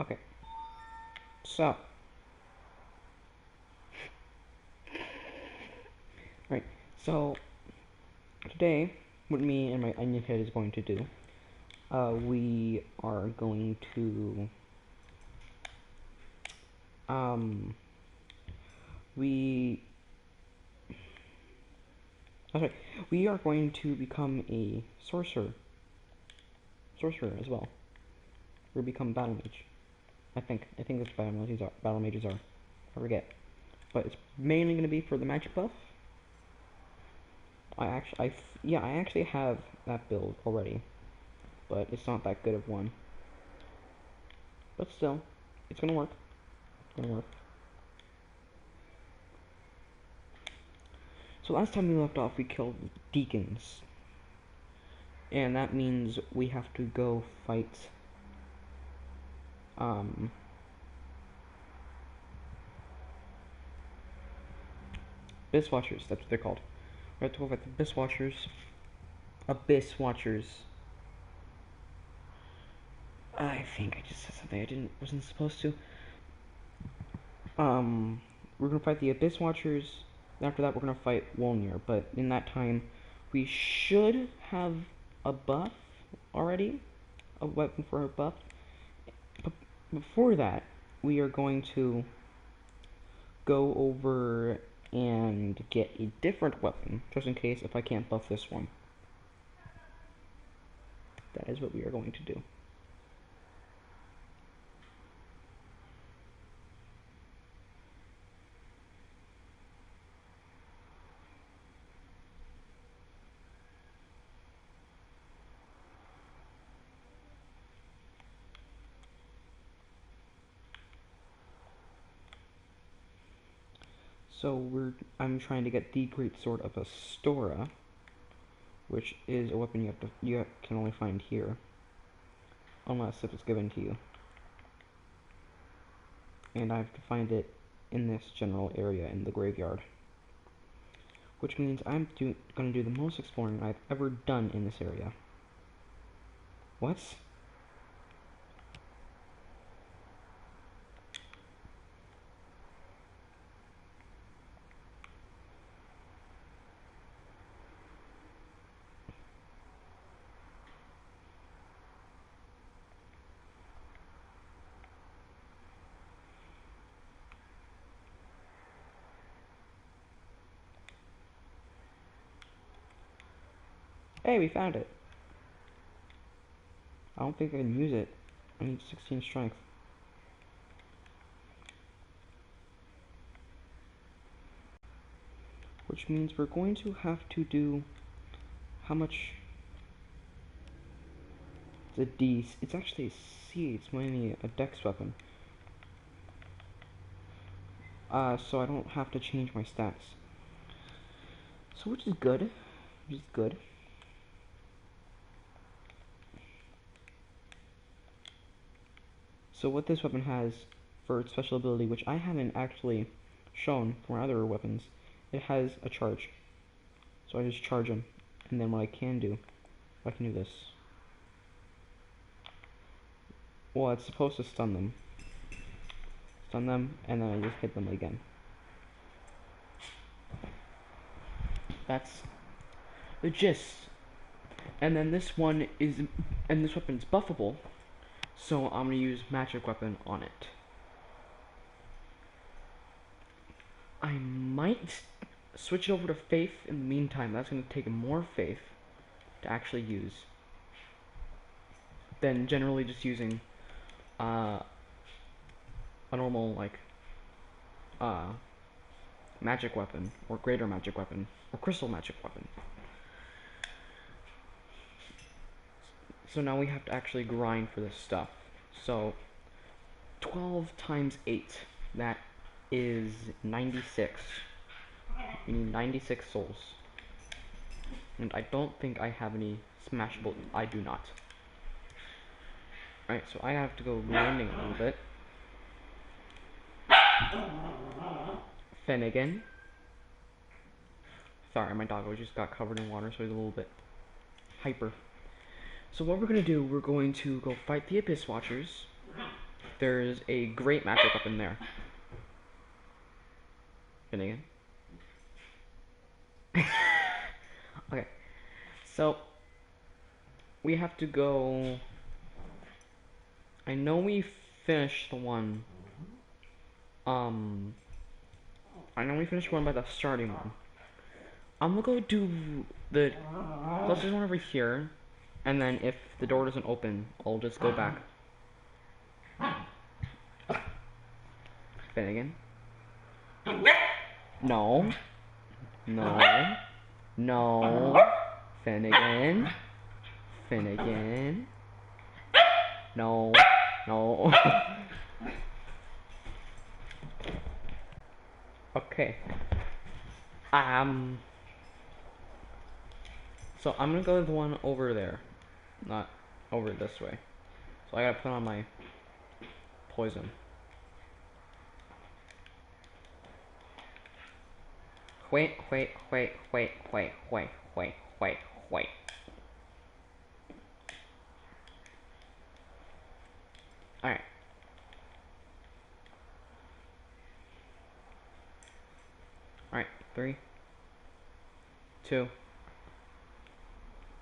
Okay, so, right, so today, what me and my onion head is going to do, we are going to, um, we, that's right, we are going to become a sorcerer as well. We'll become battle mage. I think that's what battle mages are. I forget. But it's mainly going to be for the magic buff. Yeah, I actually have that build already, but it's not that good of one. But still, it's gonna work. It's gonna work. So last time we left off, we killed deacons, and that means we have to go fight um Abyss Watchers. That's what they're called. We have to go fight the Abyss Watchers. Abyss Watchers. I think I just said something I wasn't supposed to. We're gonna fight the Abyss Watchers. After that, we're gonna fight Wolnir. But in that time, we should have a buff already, a weapon for a buff. But before that, we are going to go over and get a different weapon, just in case if I can't buff this one. That is what we are going to do. So I'm trying to get the Great Sword of Astora, which is a weapon you can only find here, unless if it's given to you. And I have to find it in this general area in the graveyard, which means I'm gonna do the most exploring I've ever done in this area. What? Hey, we found it. I don't think I can use it. I need 16 strength. Which means we're going to have to do how much the D. It's actually a C. It's mainly a dex weapon. So I don't have to change my stats. So which is good. Which is good. So what this weapon has for its special ability, which I haven't actually shown for other weapons, it has a charge. So I just charge them, and then what I can do this. Well, it's supposed to stun them. Stun them, and then I just hit them again. That's the gist. And then this one is, and this weapon's buffable, so I'm gonna use magic weapon on it. I might switch it over to faith in the meantime. That's gonna take more faith to actually use than generally just using a normal like magic weapon or greater magic weapon or crystal magic weapon. So now we have to actually grind for this stuff. So 12 times 8, that is 96. We need 96 souls. And I don't think I have any smashable. I do not. Alright, so I have to go grinding a little bit. Finnegan. Sorry, my doggo just got covered in water, so he's a little bit hyper. So what we're going to do, we're going to go fight the Abyss Watchers. there's a great magic up in there. Finnegan. Okay, so we have to go. I know we finished the one. I know we finished one by the starting one. I'm gonna go do the closest one over here, and then if the door doesn't open, I'll just go back. Finnegan. No. No. No. Finnegan. Finnegan. No. No. Okay. So I'm gonna go to the one over there, not over this way. So I gotta put on my poison. Wait. Alright. Alright, 3, 2,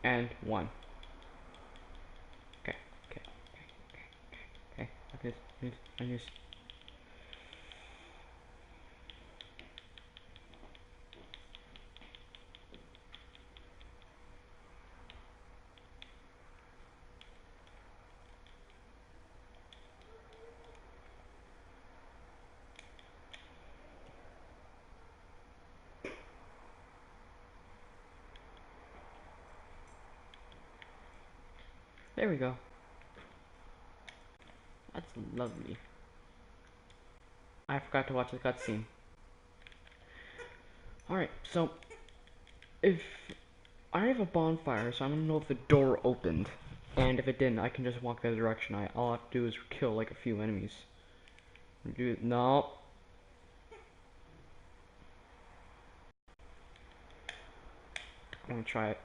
and 1. Okay. I just. There we go. That's lovely. I forgot to watch the cutscene. Alright, so if I have a bonfire, so I'm gonna know if the door opened. And if it didn't, I can just walk that direction. All I have to do is kill like a few enemies. No. I'm gonna try it.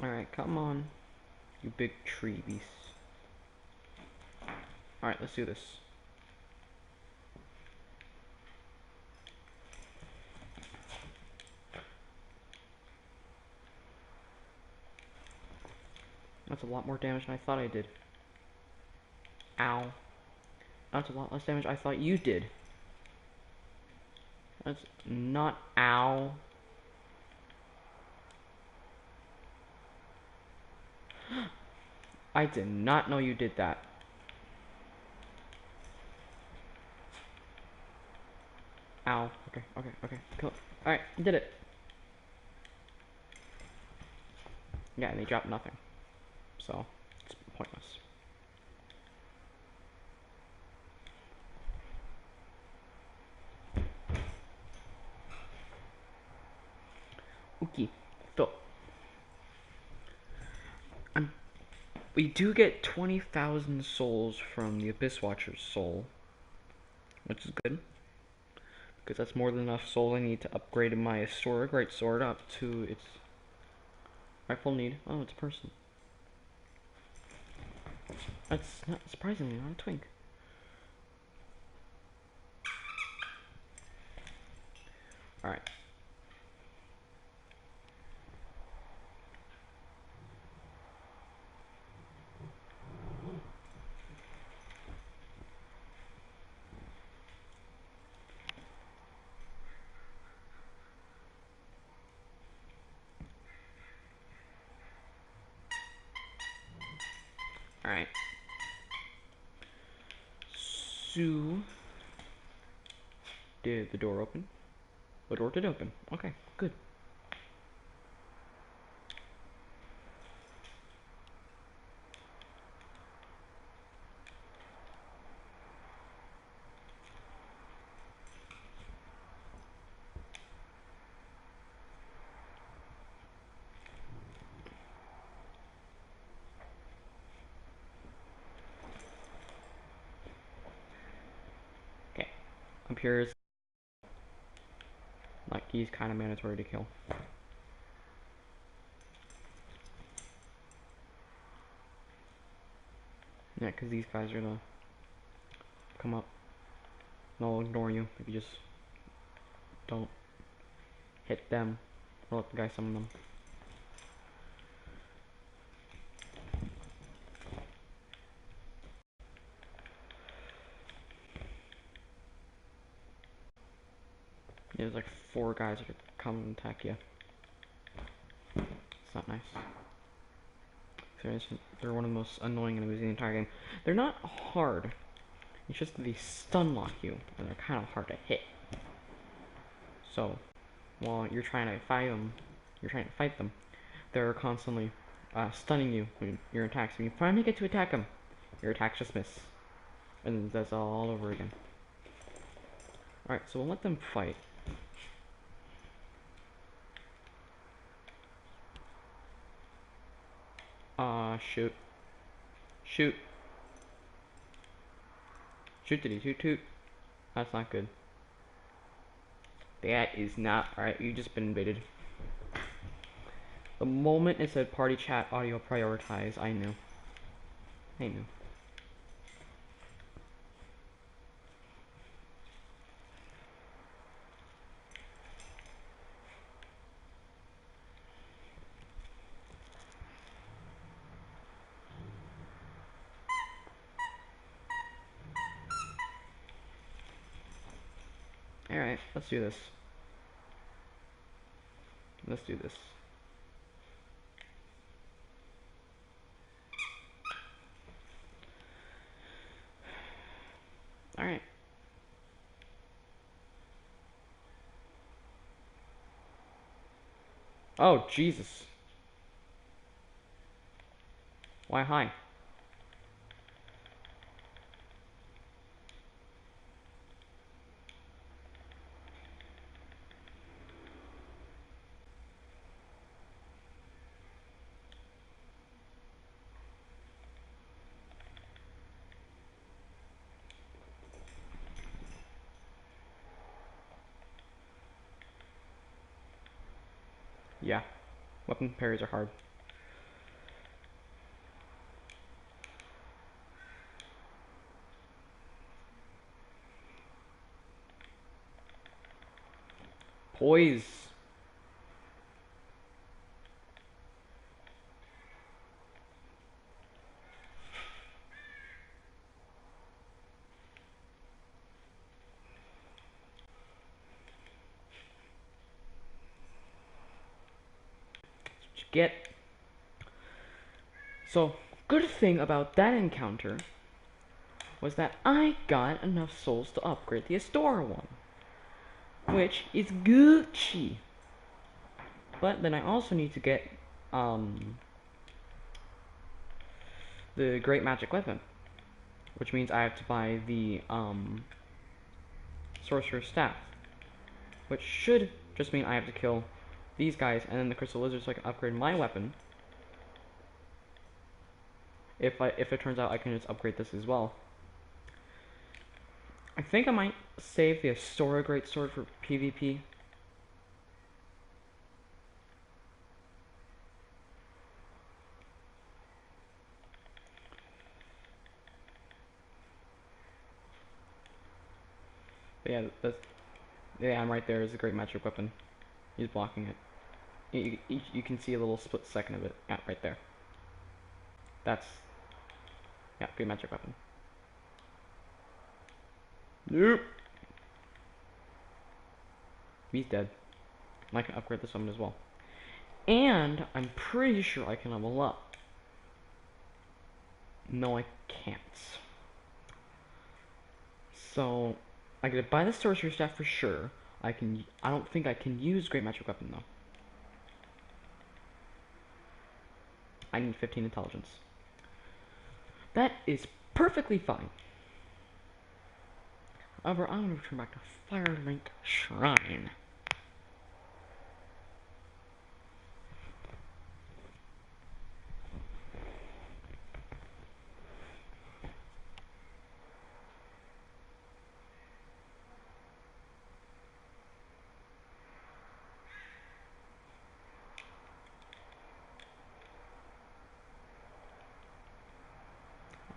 Alright, come on. You big tree beast. Alright, let's do this. That's a lot more damage than I thought I did. Ow. That's a lot less damage I thought you did. That's not ow. I did not know you did that. Ow. Okay. Kill it. Alright, did it. Yeah, and they dropped nothing. So, it's pointless. Okay, so we do get 20,000 souls from the Abyss Watcher's soul, which is good, because that's more than enough souls I need to upgrade my great sword up to its rightful need. Oh, it's a person. That's not surprisingly not a twink. Alright. Alright. So, did the door open? The door did open. Okay, good. Okay. Up here is like he's kind of mandatory to kill. Yeah, because these guys are gonna come up. And they'll ignore you if you just don't hit them or let the guy summon them. Yeah, there's like 4 guys that are coming and attack you. It's not nice. They're one of the most annoying enemies in the entire game. They're not hard. It's just that they stun lock you, and they're kind of hard to hit. So, while you're trying to fight them, they're constantly stunning you when your attacks. When you finally get to attack them, your attacks just miss, and that's all over again. All right, so we'll let them fight. Shoot, shoot, shoot! Did he toot toot? That's not good. That is not alright. You've just been invaded. The moment it said party chat audio prioritize, I knew. I knew. Alright, let's do this. Let's do this. Alright. Oh, Jesus. Why hi? Yeah. Weapon parries are hard. Poise. That's what you get. So, good thing about that encounter was that I got enough souls to upgrade the Astora one, which is Gucci. But then I also need to get the Great Magic Weapon, which means I have to buy the Sorcerer's Staff, which should just mean I have to kill these guys and then the Crystal Lizard so I can upgrade my weapon. If it turns out I can just upgrade this as well. I think I might save the Astora Greatsword for PvP. But yeah, I'm right there. Is a Great Magic Weapon. He's blocking it. You can see a little split second of it. Yeah, right there. That's yeah, Great Magic Weapon. Nope. He's dead. And I can upgrade this one as well. And I'm pretty sure I can level up. No, I can't. So I gotta buy the Sorcerer Staff for sure. I don't think I can use Great Magic Weapon though. I need 15 intelligence. That is perfectly fine. However, I'm gonna return back to Firelink Shrine.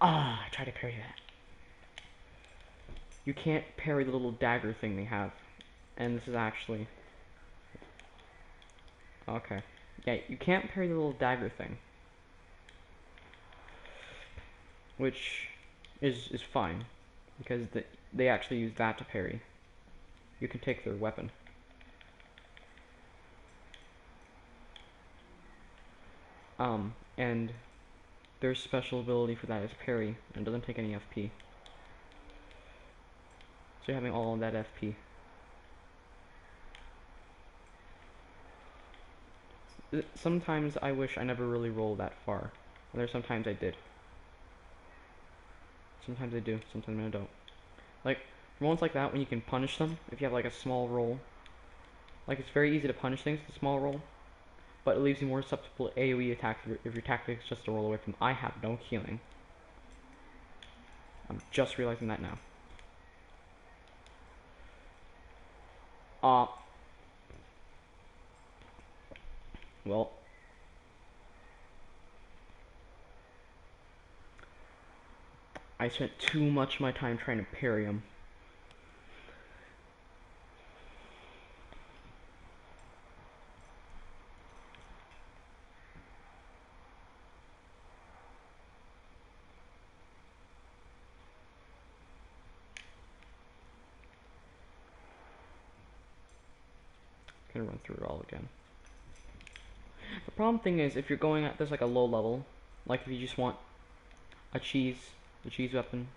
Ah, I tried to parry that. You can't parry the little dagger thing they have. And this is actually... Okay. Yeah, you can't parry the little dagger thing. Which is fine. Because they actually use that to parry. You can take their weapon. And their special ability for that is parry, and doesn't take any FP. So you're having all of that FP. Sometimes I wish I never really rolled that far. And there's sometimes I did. Sometimes I do, sometimes I don't. Like, rolls like that when you can punish them, if you have like a small roll. Like, it's very easy to punish things with a small roll, but it leaves you more susceptible to AoE attacks if your tactic is just to roll away from them. I have no healing. I'm just realizing that now. Well. I spent too much of my time trying to parry him. Gonna run through it all again. The problem thing is, if you're going at this like a low level, like if you just want a cheese weapon,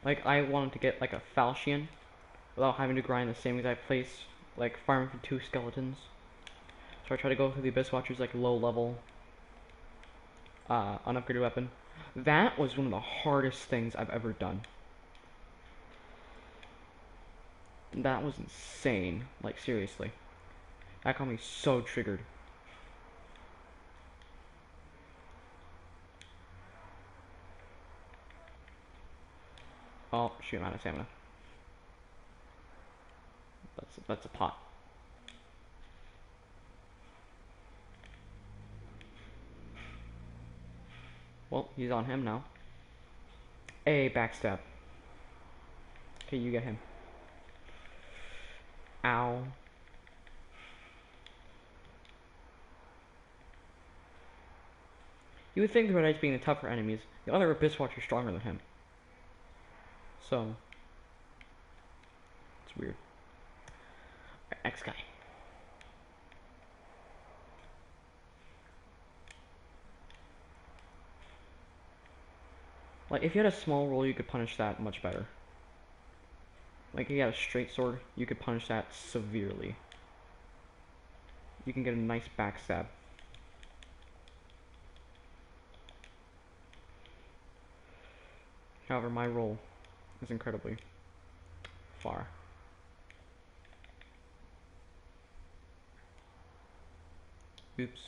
like I wanted to get like a falchion without having to grind the same exact place, like farming for 2 skeletons. So I try to go through the Abyss Watcher's like low level, unupgraded weapon. That was one of the hardest things I've ever done. That was insane, like seriously. That got me so triggered. Oh shoot, I'm out of stamina. That's a pot. Well, he's on him now. A backstab. Okay, you get him. Ow. You would think the Red Eyes being the tougher enemies, the other Abyss Watcher is stronger than him. So, it's weird. Right, next guy. Like, if you had a small roll, you could punish that much better. Like, if you had a straight sword, you could punish that severely. You can get a nice backstab. However, my roll is incredibly far. Oops.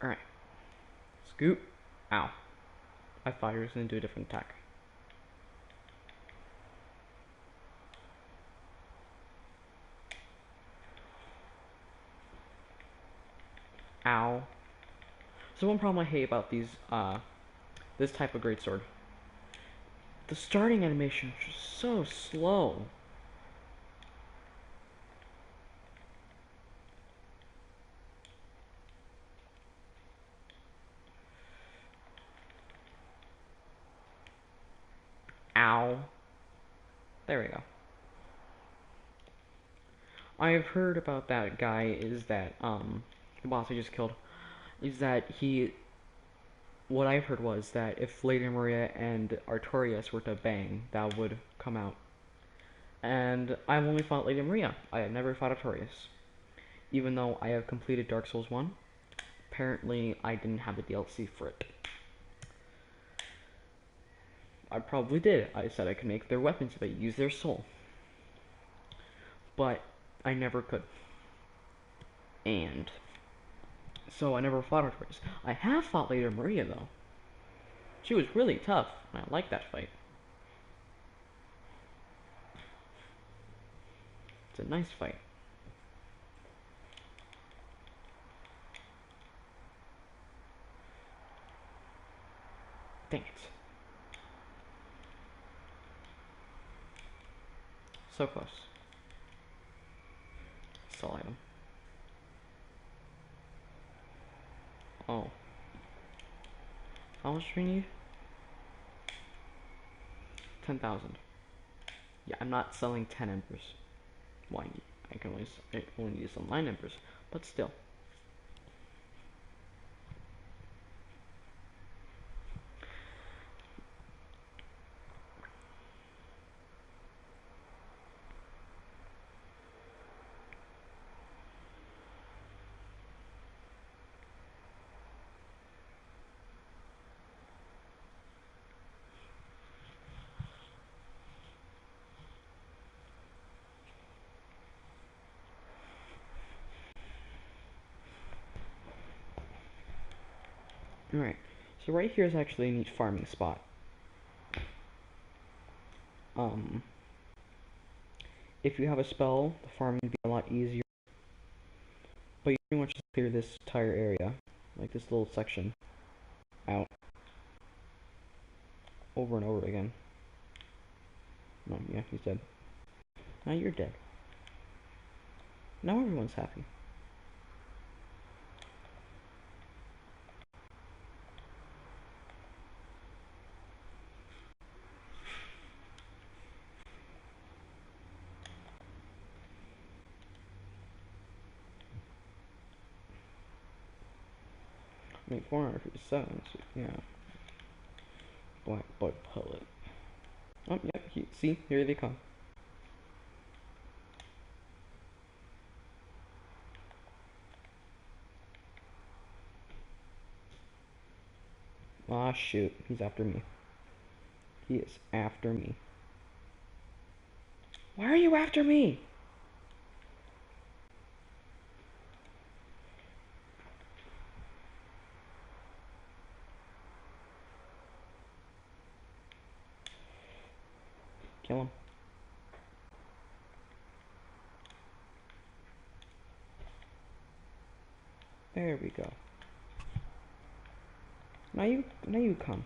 Alright. Scoop. Ow. I thought he was going to do a different attack. Ow. So one problem I hate about these, this type of greatsword. The starting animation is just so slow. Ow. There we go. I've heard about that guy is that, the boss I just killed, is that what I've heard was that if Lady Maria and Artorias were to bang, that would come out. And I've only fought Lady Maria. I have never fought Artorias. Even though I have completed Dark Souls 1, apparently I didn't have the DLC for it. I probably did. I said I could make their weapons if I use their soul. But I never could. And So I never fought her twice. I have fought Lady Maria though. She was really tough, and I liked that fight. It's a nice fight. Dang it. So close. Sell item. Oh. How much do we need? 10,000. Yeah, I'm not selling 10 embers. Why? I can only use some 9 embers, but still. Alright, so right here is actually a neat farming spot. If you have a spell, the farming would be a lot easier. But you pretty much just clear this entire area, like this little section, out. Over and over again. No, yeah, he's dead. Now you're dead. Now everyone's happy. I mean, 457, so yeah. Black bug pellet. Oh, yeah, see, here they come. Ah, shoot, he's after me. He is after me. Why are you after me? Kill him. There we go. Now you come.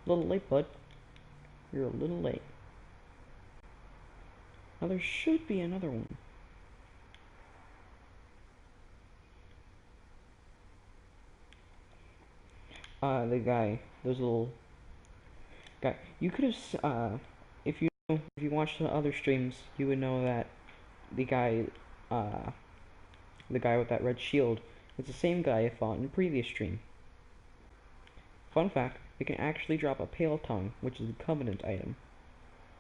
A little late, bud. You're a little late. Now there should be another one. The guy, those little guy. You could have, if you watched the other streams, you would know that the guy, uh, the guy with that red shield, is the same guy I fought in the previous stream. Fun fact: it can actually drop a pale tongue, which is a covenant item,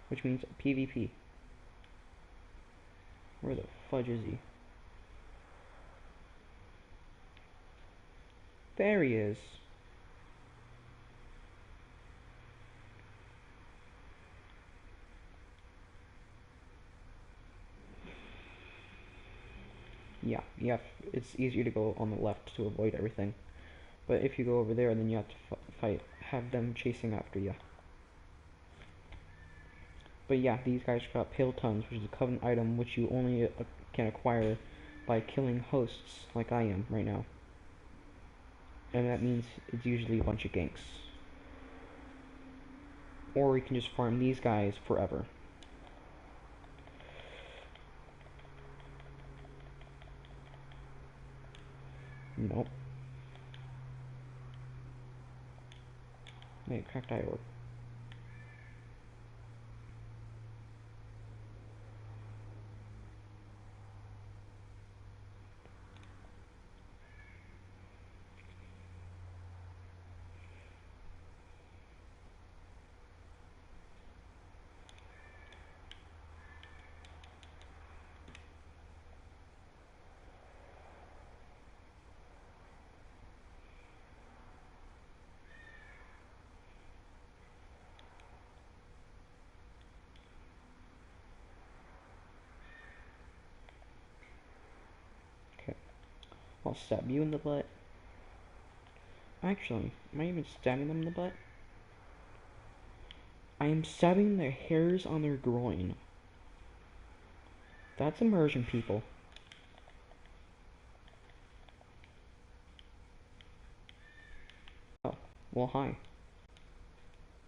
which means PvP. Where the fudge is he? There he is. Yeah, it's easier to go on the left to avoid everything. But if you go over there, then you have to have them chasing after you. But yeah, these guys got pale tongues, which is a covenant item which you only can acquire by killing hosts, like I am right now. And that means it's usually a bunch of ganks. Or you can just farm these guys forever. Nope. Hey, cracked eye orb. Okay. I'll stab you in the butt. Actually, am I even stabbing them in the butt? I am stabbing their hairs on their groin. That's immersion, people. Oh, well, hi.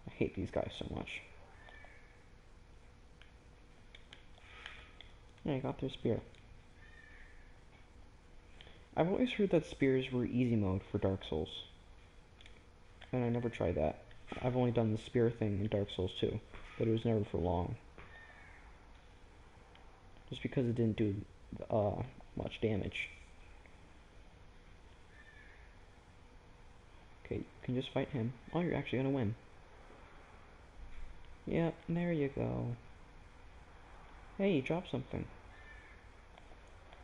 I hate these guys so much. Yeah, I got their spear. I've always heard that spears were easy mode for Dark Souls, and I never tried that. I've only done the spear thing in Dark Souls 2, but it was never for long. Just because it didn't do much damage. Okay, you can just fight him. Oh, you're actually gonna win. Yep, there you go. Hey, you dropped something.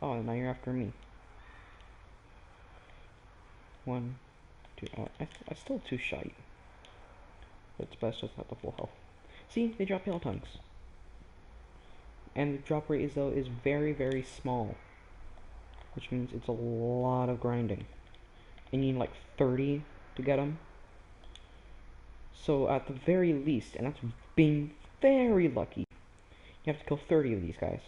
Oh, now you're after me. One, two, oh, I still too shy. But it's best just have the full health. See, they drop pale tongues. And the drop rate is very, very small. Which means it's a lot of grinding. And you need like 30 to get them. So at the very least, and that's being very lucky, you have to kill 30 of these guys.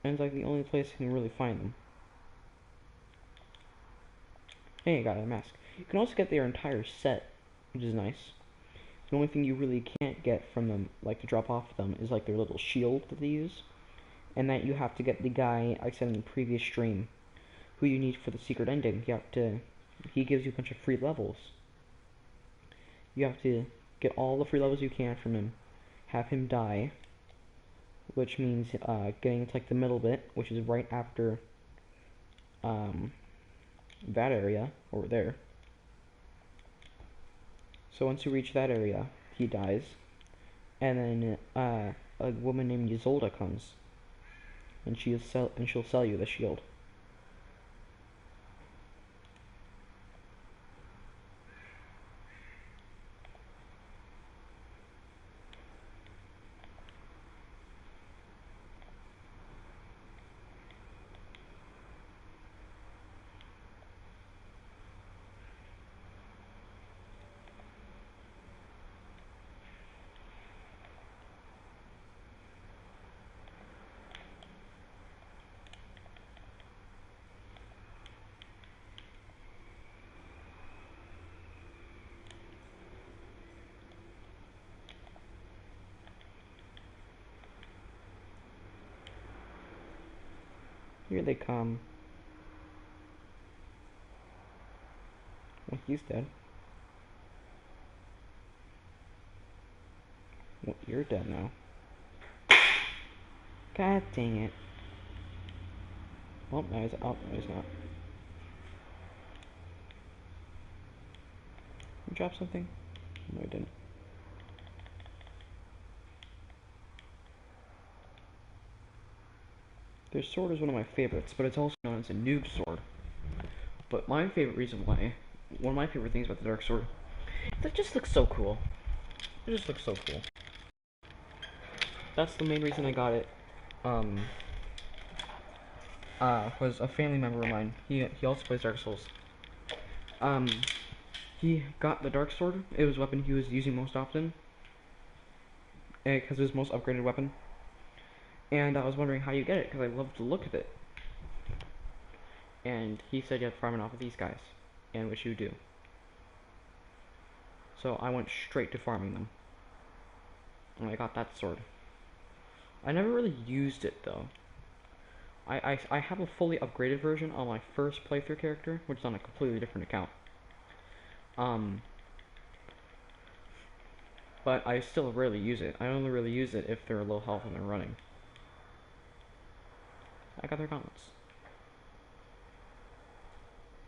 And it's like the only place you can really find them. Hey, I got a mask. You can also get their entire set, which is nice. The only thing you really can't get from them, like to drop off them, is like their little shield that they use. And that you have to get the guy I said in the previous stream, who you need for the secret ending. You have to, he gives you a bunch of free levels. You have to get all the free levels you can from him, have him die, which means getting to like the middle bit, which is right after that area over there. So once you reach that area, he dies, and then a woman named Ysolda comes, and she'll sell you the shield. Here they come. Well, he's dead. Well, you're dead now. God dang it. Well, no, he's, oh, no, he's not. You dropped something? No, I didn't. Their sword is one of my favorites, but it's also known as a noob sword. But my favorite reason why, one of my favorite things about the dark sword, it just looks so cool. It just looks so cool. That's the main reason I got it. Was a family member of mine. He also plays Dark Souls. Um, he got the dark sword. It was a weapon he was using most often, because it was his most upgraded weapon. And I was wondering how you get it, because I love the look of it. And he said you have to farm it off of these guys, and which you do. So I went straight to farming them, and I got that sword. I never really used it though. I have a fully upgraded version on my first playthrough character, which is on a completely different account. But I still rarely use it. I only really use it if they're low health and they're running. I got their gauntlets.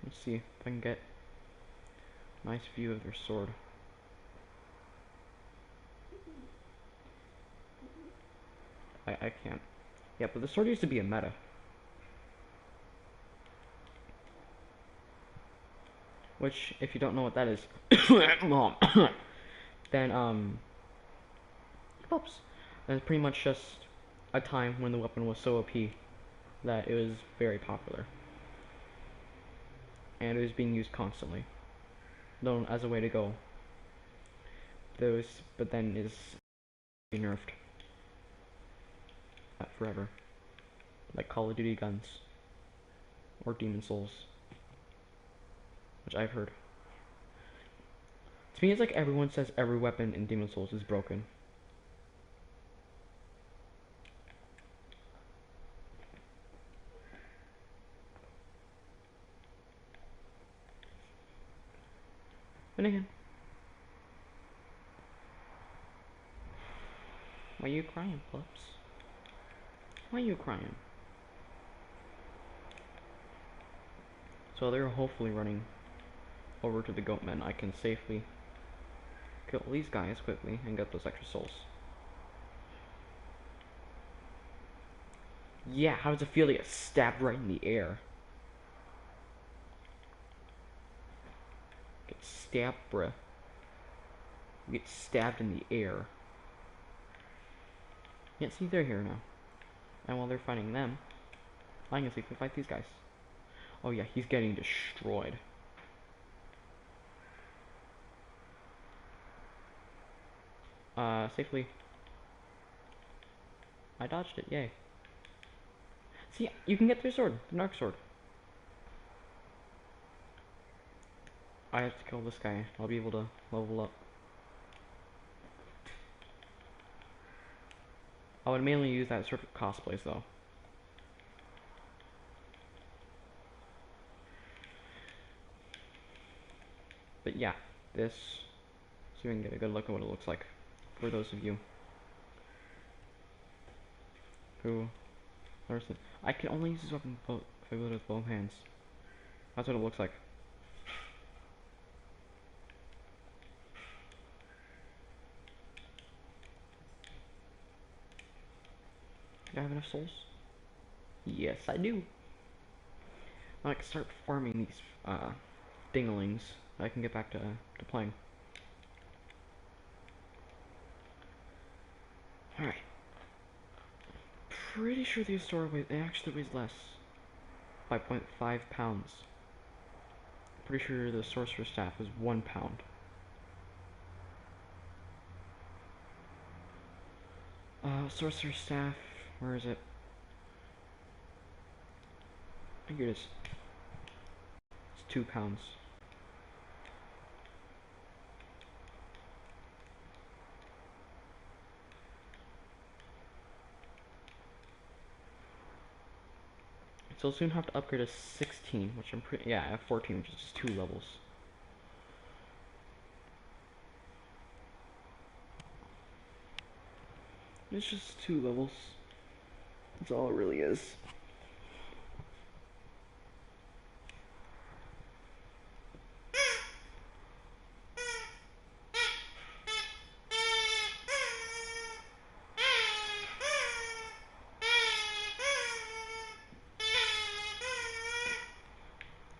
Let's see if I can get a nice view of their sword. I can't. Yeah, but the sword used to be a meta. Which, if you don't know what that is, then, oops. Then it's pretty much just a time when the weapon was so OP that it was very popular. and it was being used constantly, known as a way to go. But then is nerfed forever, like Call of Duty guns or Demon Souls, which I've heard. To me, it's like everyone says every weapon in Demon Souls is broken. And again, why are you crying, pups? Why are you crying? So they're hopefully running over to the Goatmen. I can safely kill these guys quickly and get those extra souls. Yeah, how does it feel to get stabbed right in the air? Get stabbed, bruh. You get stabbed in the air. Yeah, see, they're here now. And while they're fighting them, I can safely fight these guys. Oh yeah, he's getting destroyed. Safely. I dodged it, yay. See, you can get their sword, the Narc sword. I have to kill this guy. I'll be able to level up. I would mainly use that sort of cosplays though. But yeah, this, so we can get a good look at what it looks like for those of you who I can only use this weapon if I wield it with both hands. That's what it looks like. Do I have enough souls? Yes, I do. I can start farming these dinglings. I can get back to playing. Alright. Pretty sure the Astora actually weighs less. 5.5 pounds. Pretty sure the Sorcerer's Staff is 1 pound. Sorcerer's Staff, where is it? Here it is. It's 2 pounds. So I'll soon have to upgrade to 16, which I'm pretty, yeah, I have 14, which is just 2 levels. It's just 2 levels. That's all it really is.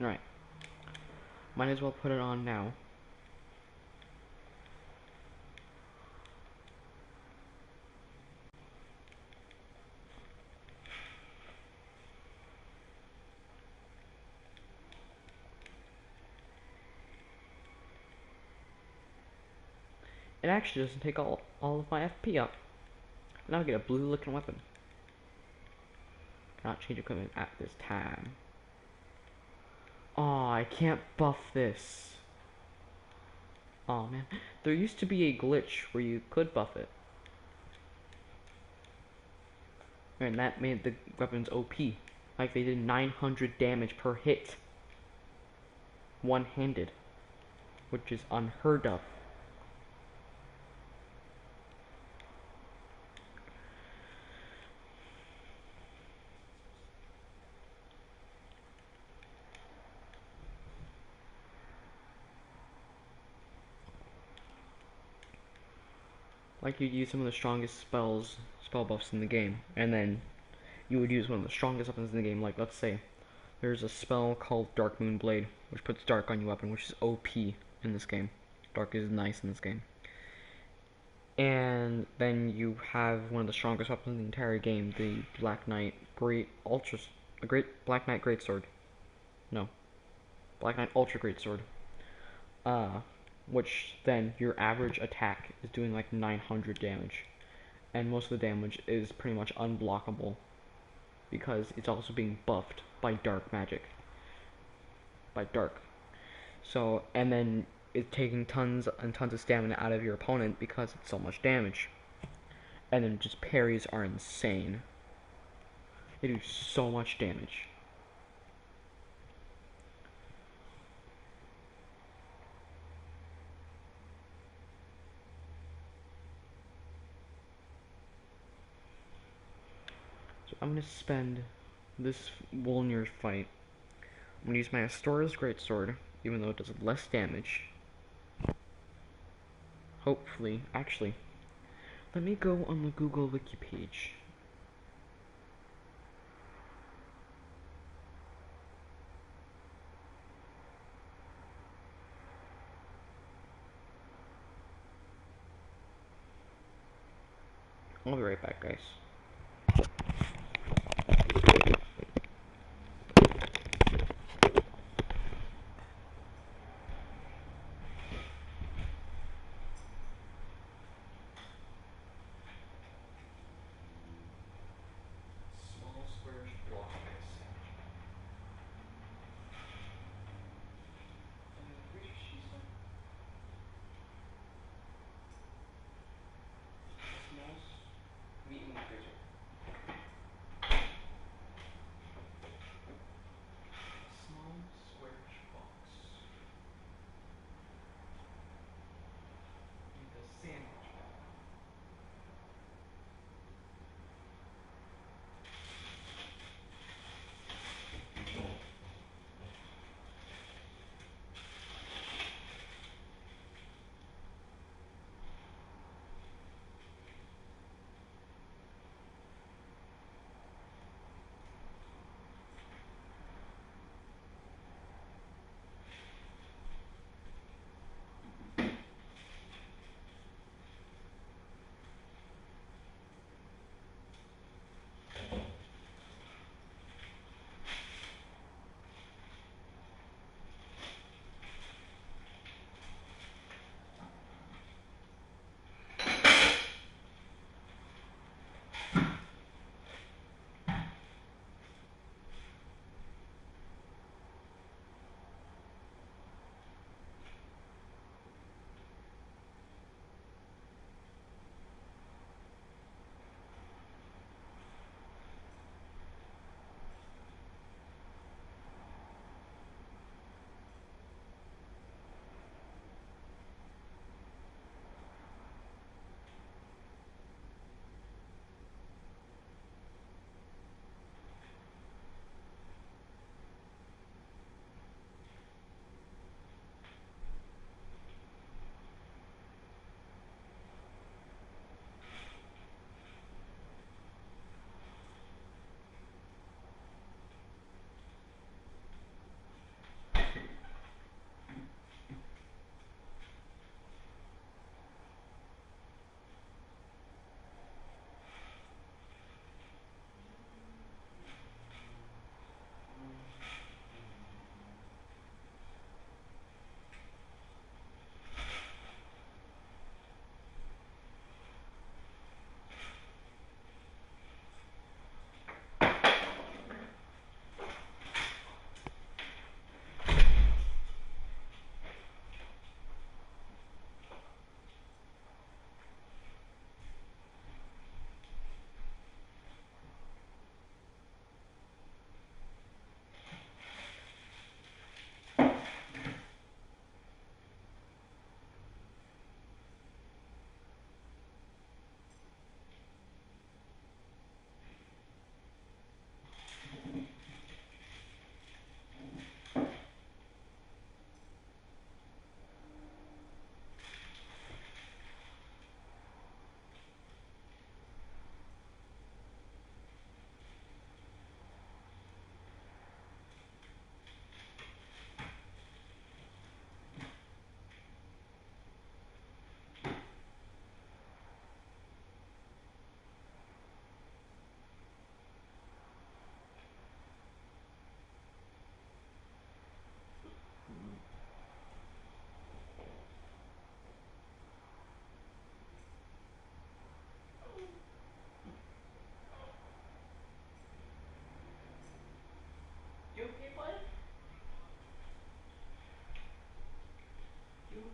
Alright. Might as well put it on now. It actually doesn't take all of my FP up. Now I get a blue looking weapon. Cannot change equipment at this time. Aw, I can't buff this. Aw, man. There used to be a glitch where you could buff it. And that made the weapons OP. Like they did 900 damage per hit. One-handed. Which is unheard of. Like you'd use some of the strongest spell buffs in the game, and then you would use one of the strongest weapons in the game. Like let's say there's a spell called Dark Moon Blade, which puts dark on your weapon, which is OP in this game. Dark is nice in this game. And then you have one of the strongest weapons in the entire game, the Black Knight Great Black Knight Greatsword. No. Black Knight Ultra Greatsword. Uh, which then your average attack is doing like 900 damage, and most of the damage is pretty much unblockable because it's also being buffed by dark magic. By dark. So, and then it's taking tons and tons of stamina out of your opponent because it's so much damage. And then just parries are insane. They do so much damage. So I'm gonna spend this Wolnir fight. I'm gonna use my Astora's Greatsword, even though it does less damage. Hopefully, actually, let me go on the Google Wiki page. I'll be right back, guys. Small squarish block ice. Small meat and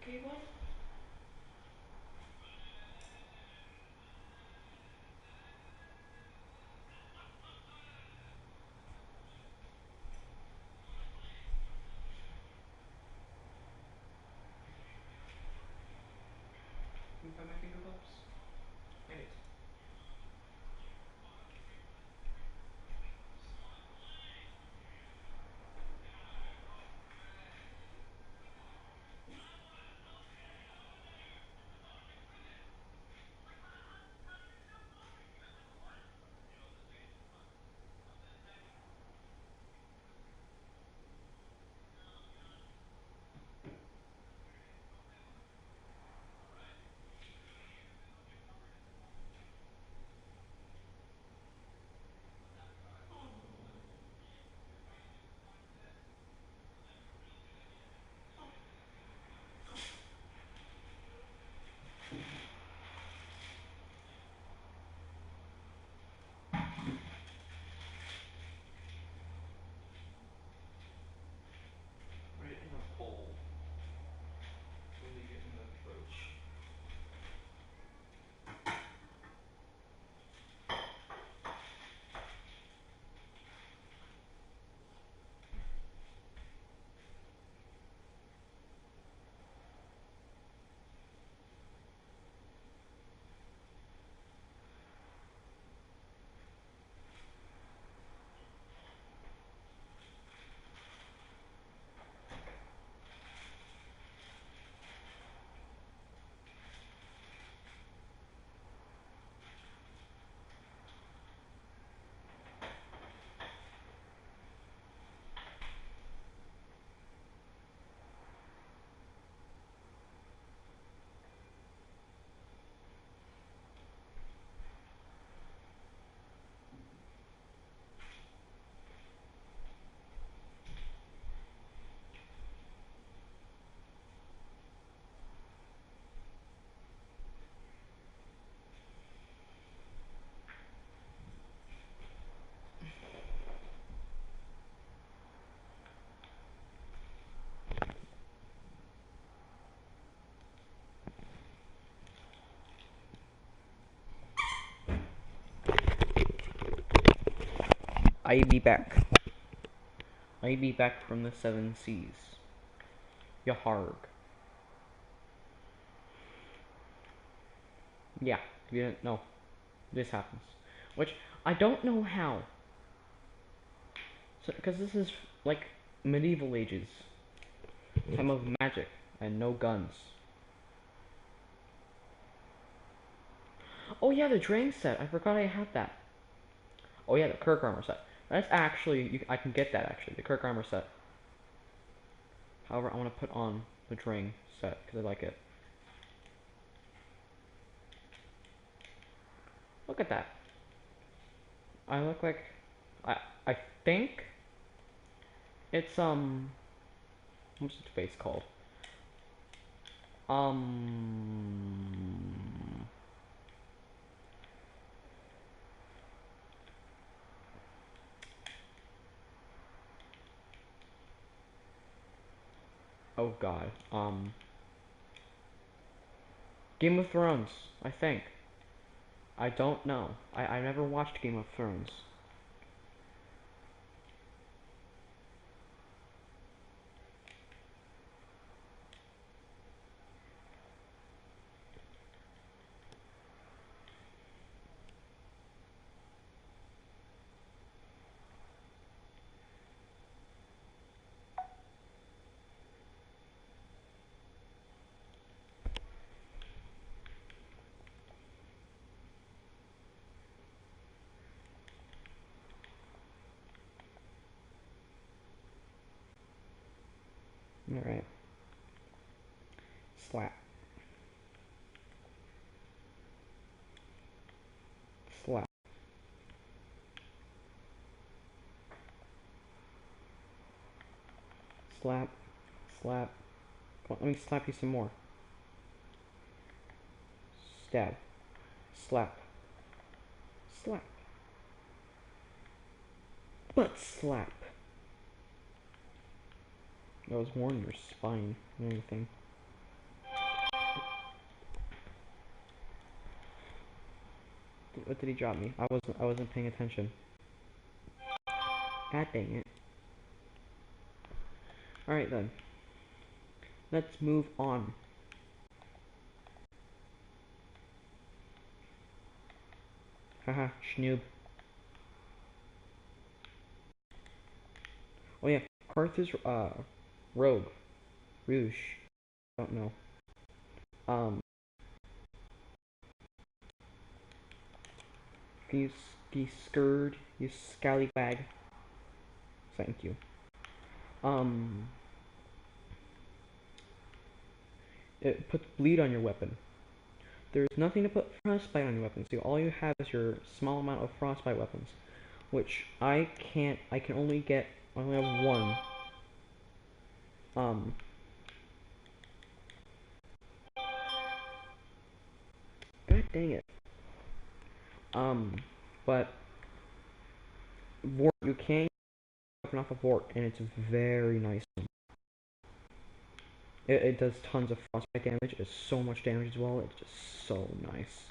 Okay, what? Can you find my finger clips? Find it. Put it in a bowl. We'll leave it in the fridge. I be back. I be back from the 7 seas. Yaharg. Yeah, if you didn't know, this happens. Which, I don't know how. So, because this is, like, medieval ages. Time of magic, and no guns. Oh yeah, the Drang set. I forgot I had that. Oh yeah, the Kirk armor set. That's actually, I can get that actually, the Kirk armor set. However, I want to put on the Drang set, because I like it. Look at that. I look like, I, I think it's, what's its face called? Um, oh god, Game of Thrones, I think. I don't know. I never watched Game of Thrones. Alright. Slap. Slap. Slap. Slap. Come on, let me slap you some more. Stab. Slap. Slap. Butt slap. That was more in your spine than anything. What did he drop me? I wasn't paying attention. God dang it. Alright then. Let's move on. Haha, schnoob. Oh yeah, Arthur's rogue. Rouge. Don't know. You, you scurred, you scallywag. Thank you. It puts bleed on your weapon. There's nothing to put frostbite on your weapon, so all you have is your small amount of frostbite weapons, which I can't. I only have one. God dang it. But Vort, you can get a weapon off of Vort, and it's very nice. It does tons of frostbite damage. It's so much damage as well. It's just so nice.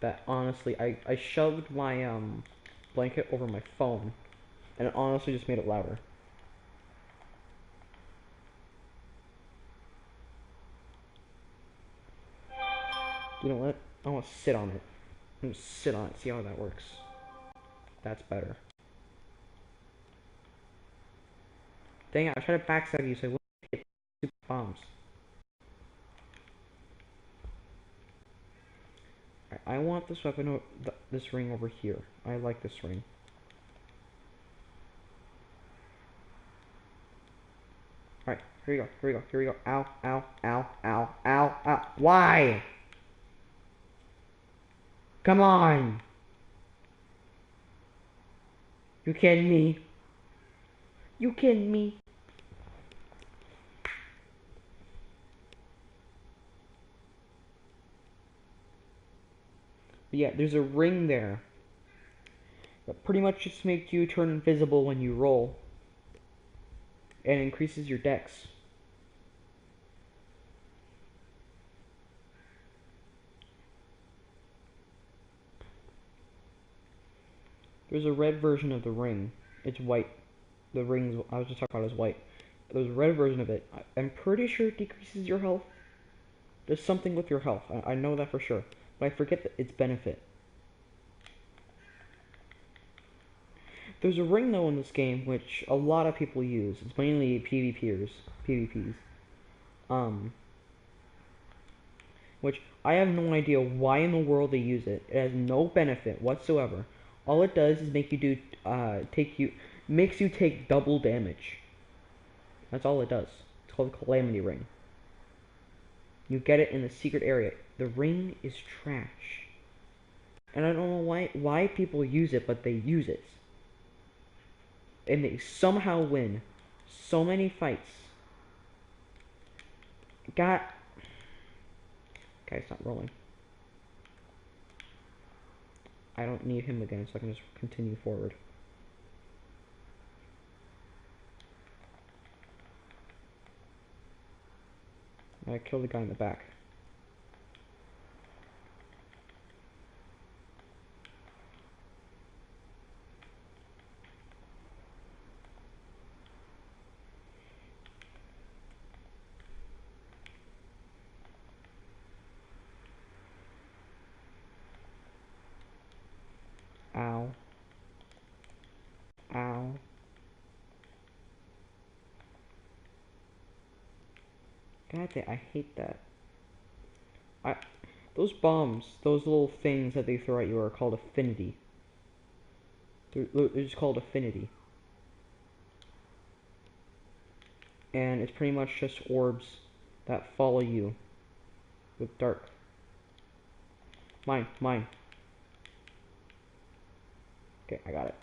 That honestly, I shoved my blanket over my phone, and it honestly just made it louder. You know what? I want to sit on it. I'm gonna sit on it, see how that works. That's better. Dang it, I tried to backstab you so I wouldn't hit super bombs. I want this weapon, this ring over here. I like this ring. Alright, here we go, here we go, here we go. Ow, ow, ow, ow, ow, ow. Why? Come on! You kidding me? You kidding me? But yeah, there's a ring there that pretty much just makes you turn invisible when you roll. And increases your dex. There's a red version of the ring. It's white. The ring I was just talking about is white. There's a red version of it. I'm pretty sure it decreases your health. There's something with your health. I know that for sure. But I forget its benefit. There's a ring though in this game which a lot of people use. It's mainly PvPs. Which I have no idea why in the world they use it. It has no benefit whatsoever. All it does is make you do makes you take double damage. That's all it does. It's called the Calamity Ring. You get it in the secret area. The ring is trash. And I don't know why people use it, but they use it. And they somehow win so many fights. Okay, stop rolling. I don't need him again, so I can just continue forward. I killed the guy in the back. Ow. Ow. God damn, I hate that. Those bombs, those little things that they throw at you are called affinity. They're just called affinity. And it's pretty much just orbs that follow you with dark. Mine. Okay, I got it.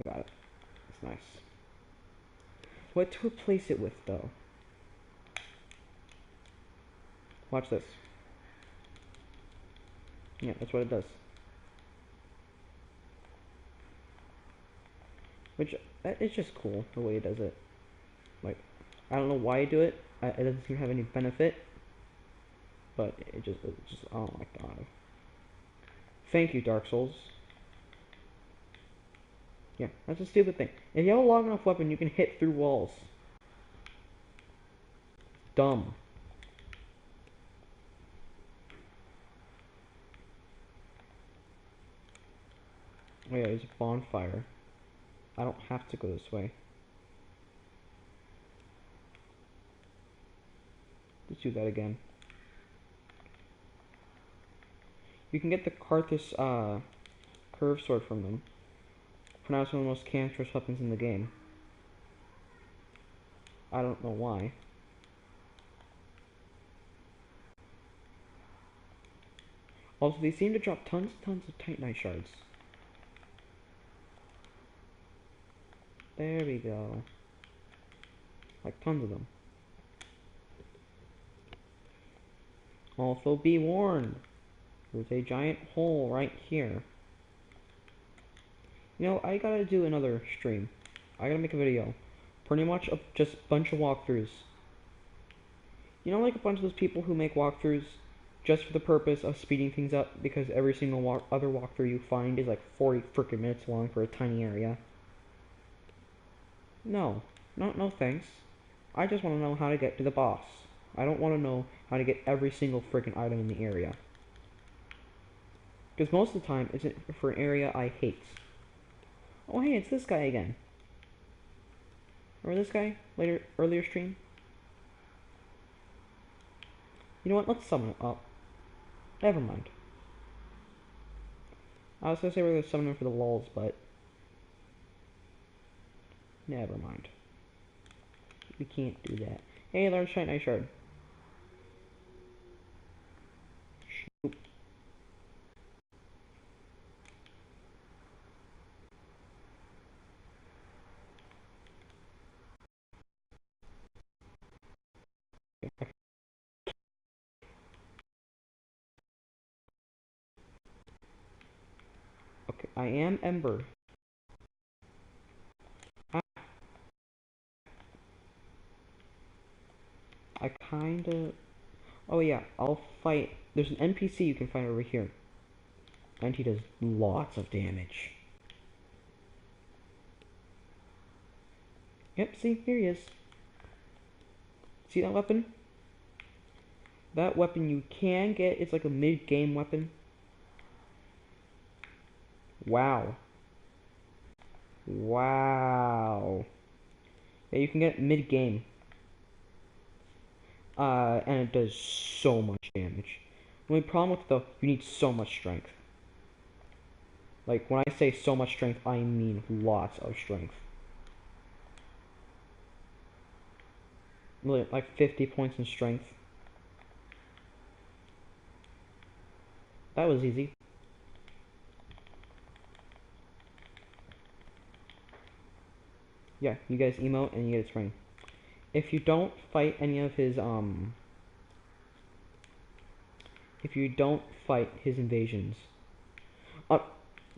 It's nice. What to replace it with, though? Watch this. Yeah, that's what it does. Which, it's just cool, the way it does it. Like, I don't know why I do it, It doesn't seem to have any benefit, but it just, oh my god. Thank you, Dark Souls. Yeah, that's a stupid thing. If you have a long enough weapon, you can hit through walls. Dumb. Oh yeah, there's a bonfire. I don't have to go this way. Let's do that again. You can get the Karthus, curved sword from them. Pronounced one of the most cancerous weapons in the game. I don't know why. Also, they seem to drop tons of Titanite shards. There we go. Like tons of them. Also be warned, there's a giant hole right here. You know, I gotta do another stream. I gotta make a video. Pretty much of just a bunch of walkthroughs. You know, like a bunch of those people who make walkthroughs just for the purpose of speeding things up because every single other walkthrough you find is like 40 freaking minutes long for a tiny area. No. No thanks. I just want to know how to get to the boss. I don't want to know how to get every single freaking item in the area. Because most of the time, it's for an area I hate. Oh hey, it's this guy again. Remember this guy? Earlier stream? You know what, let's summon him up. Never mind. I was gonna say we're gonna summon him for the lulz, but... never mind. We can't do that. Hey, large Titanite shard. Shoot. Okay, I am Ember. I kinda... oh yeah, I'll fight... there's an NPC you can find over here. And he does lots of damage. Yep, see, here he is. See that weapon? That weapon you can get, it's like a mid-game weapon. Wow. Wow. Yeah, you can get it mid-game. And it does so much damage. The only problem with it, though, you need so much strength. Like, when I say so much strength, I mean lots of strength. Like 50 points in strength. That was easy. Yeah, you guys emote and you get its ring. If you don't fight any of his, if you don't fight his invasions... oh,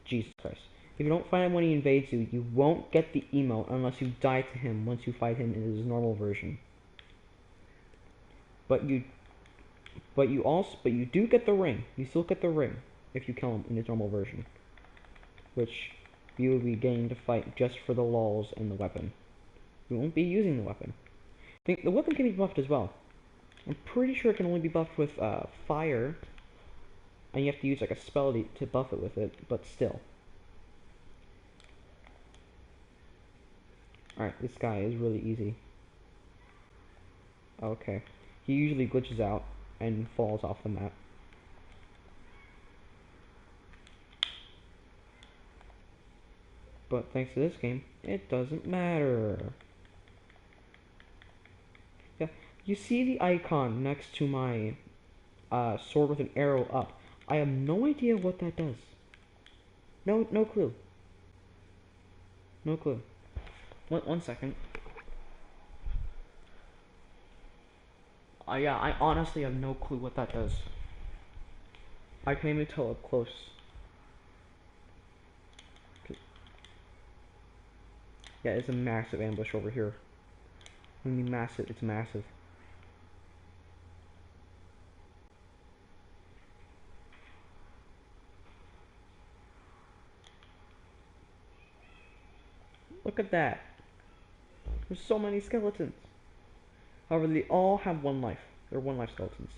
Jesus Christ. If you don't fight him when he invades you, you won't get the emote unless you die to him once you fight him in his normal version. But you do get the ring. You still get the ring if you kill him in his normal version. Which you will be getting to fight just for the lulz and the weapon. You won't be using the weapon. I think the weapon can be buffed as well. I'm pretty sure it can only be buffed with fire. And you have to use like a spell to buff it with it, but still. Alright, this guy is really easy. Okay. He usually glitches out and falls off the map. But thanks to this game, it doesn't matter. Yeah, you see the icon next to my sword with an arrow up. I have no idea what that does. No clue. No clue. One second. Yeah, I honestly have no clue what that does. I can't even tell up close. Yeah, it's a massive ambush over here. I mean, massive. It's massive. Look at that. There's so many skeletons. However, they all have one life. They're one life skeletons.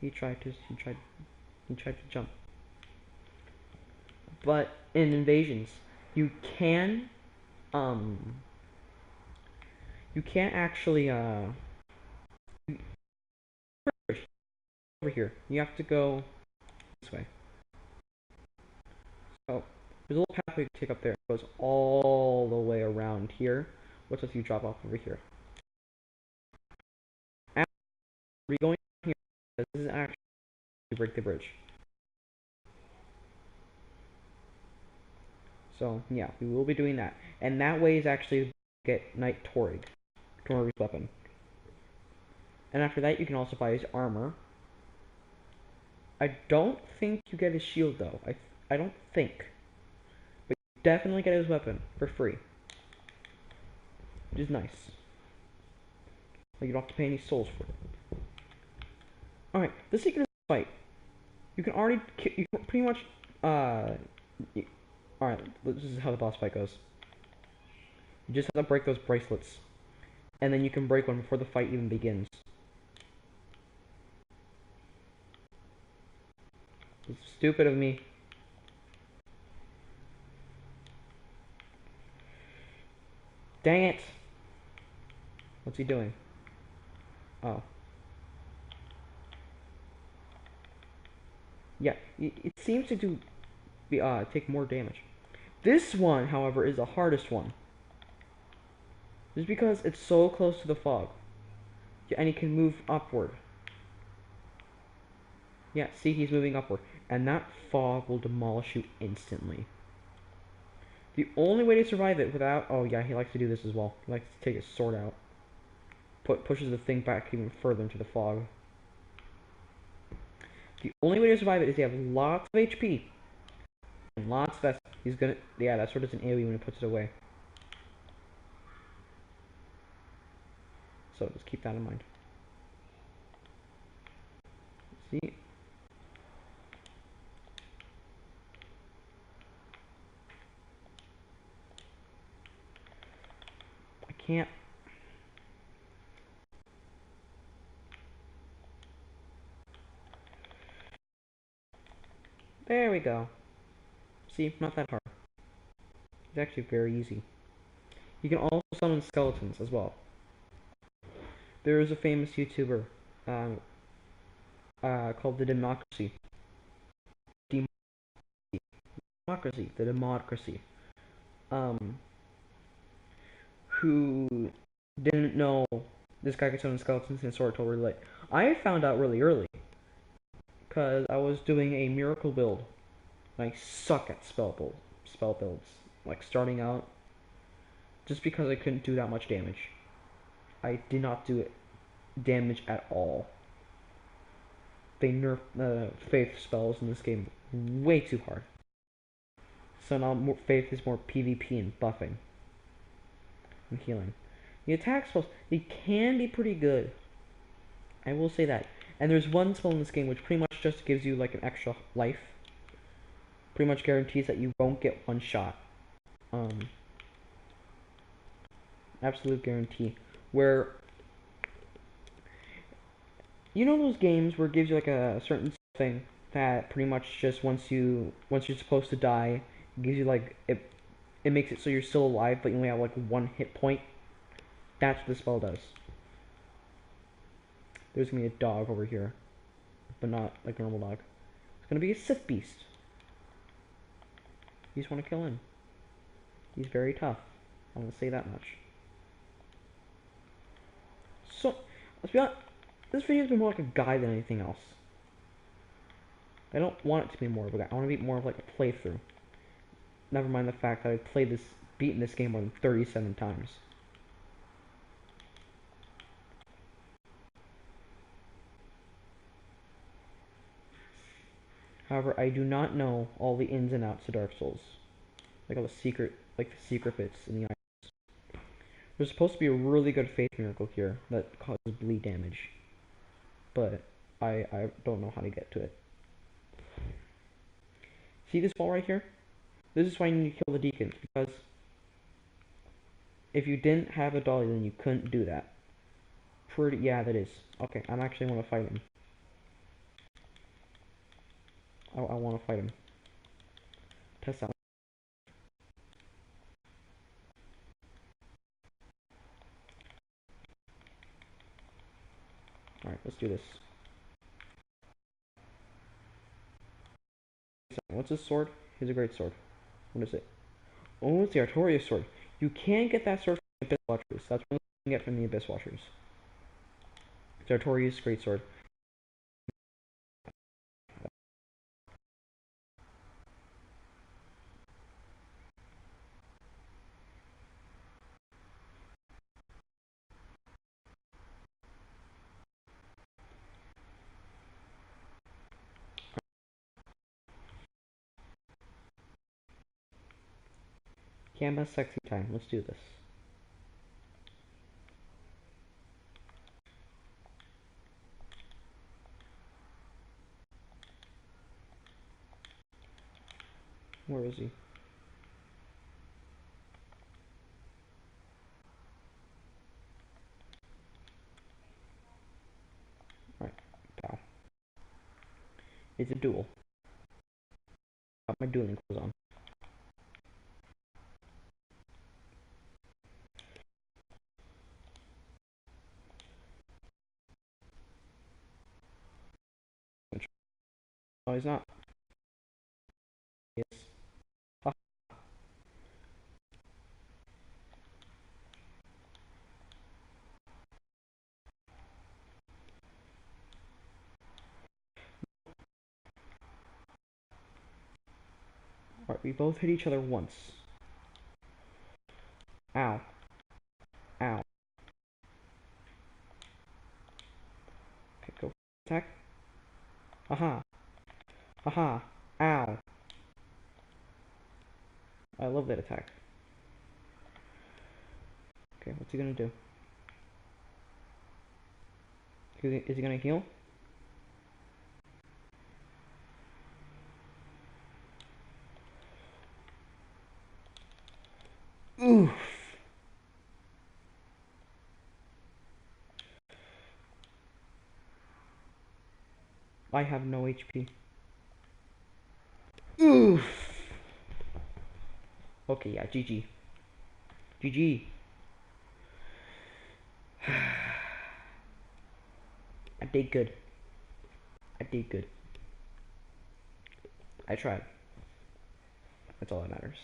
He tried to jump. But in invasions, you can, um, you can't actually, over here. You have to go this way. So, there's a little pathway you can take up there. It goes all the way around here, which lets you drop off over here. After we going here, this is actually to break the bridge. So, yeah, we will be doing that. And that way is actually get Knight Tori's weapon. And after that, you can also buy his armor. I don't think you get his shield, though. I don't think. But you definitely get his weapon for free. Which is nice. Like, you don't have to pay any souls for it. Alright, the secret of the fight. You can already... You can pretty much... Alright, this is how the boss fight goes. You just have to break those bracelets. And then you can break one before the fight even begins. It's stupid of me. Dang it! What's he doing? Oh. Yeah, it seems to take more damage. This one, however, is the hardest one. Just because it's so close to the fog. Yeah, and he can move upward. Yeah, see, he's moving upward. And that fog will demolish you instantly. The only way to survive it without... Oh, yeah, he likes to do this as well. He likes to take his sword out. Pushes the thing back even further into the fog. The only way to survive it is to have lots of HP. And lots of... He's gonna... Yeah, that sword doesn't AoE when he puts it away. So just keep that in mind. See? I can't... There we go. See? Not that hard. It's actually very easy. You can also summon skeletons as well. There is a famous YouTuber called the Democracy, who didn't know this guy could summon skeletons and sword until really late. I found out really early because I was doing a miracle build. I suck at spell builds, like starting out, just because I couldn't do that much damage. I did not do it damage at all. They nerfed faith spells in this game way too hard. So now faith is more PvP and buffing and healing. The attack spells, they can be pretty good. I will say that. And there's one spell in this game which pretty much just gives you like an extra life. Pretty much guarantees that you won't get one shot. Absolute guarantee. Where, you know those games where it gives you like a certain thing that pretty much just once you're supposed to die, it gives you like it makes it so you're still alive but you only have like one hit point. That's what the spell does. There's gonna be a dog over here, but not like a normal dog. It's gonna be a Sith beast. You just want to kill him. He's very tough. I'm gonna say that much. So, let's be honest, this video's been more like a guide than anything else. I don't want it to be more of a guide. I want to be more of like a playthrough. Never mind the fact that I've beaten this game more than 37 times. However, I do not know all the ins and outs of Dark Souls. Like all the secret bits in the items. There's supposed to be a really good faith miracle here that causes bleed damage. But I don't know how to get to it. See this wall right here? This is why you need to kill the deacons, because If you didn't have a dolly, then you couldn't do that. Yeah, that is. Okay, I'm actually want to fight him. I want to fight him. Test out. Alright, let's do this. What's his sword? He's a great sword. What is it? Oh, it's the Artorias sword. You can't get that sword from the Abyss Watchers. That's what you can get from the Abyss Watchers. It's Artorias great sword. Canvas sexy time. Let's do this. Where is he? Alright, pow. It's a duel. Got my dueling clothes on. Oh, he's not. Yes. Ha. Alright, we both hit each other once. Ow. Ow. Okay, go. Attack. Aha. Aha. Ow. I love that attack. Okay, what's he gonna do? Is he gonna heal? Oof. I have no HP. Oof. Okay, yeah, GG. GG. I did good. I did good. I tried. That's all that matters.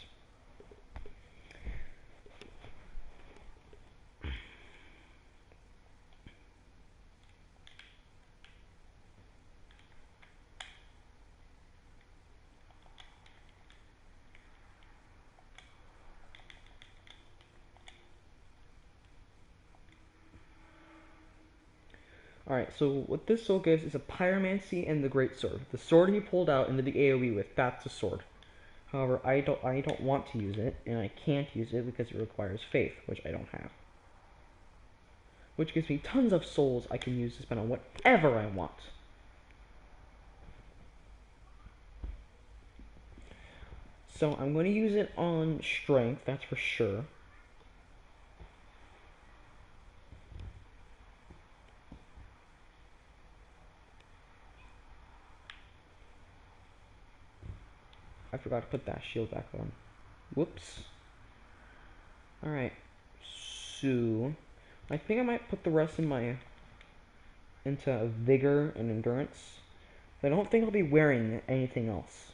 Alright, so what this soul gives is a pyromancy and the great sword. The sword he pulled out in the big AoE with, that's the sword. However, I don't want to use it, and I can't use it because it requires faith, which I don't have. Which gives me tons of souls I can use to spend on whatever I want. So I'm going to use it on strength, that's for sure. I forgot to put that shield back on. Whoops. Alright. So I think I might put the rest in my into vigor and endurance. I don't think I'll be wearing anything else.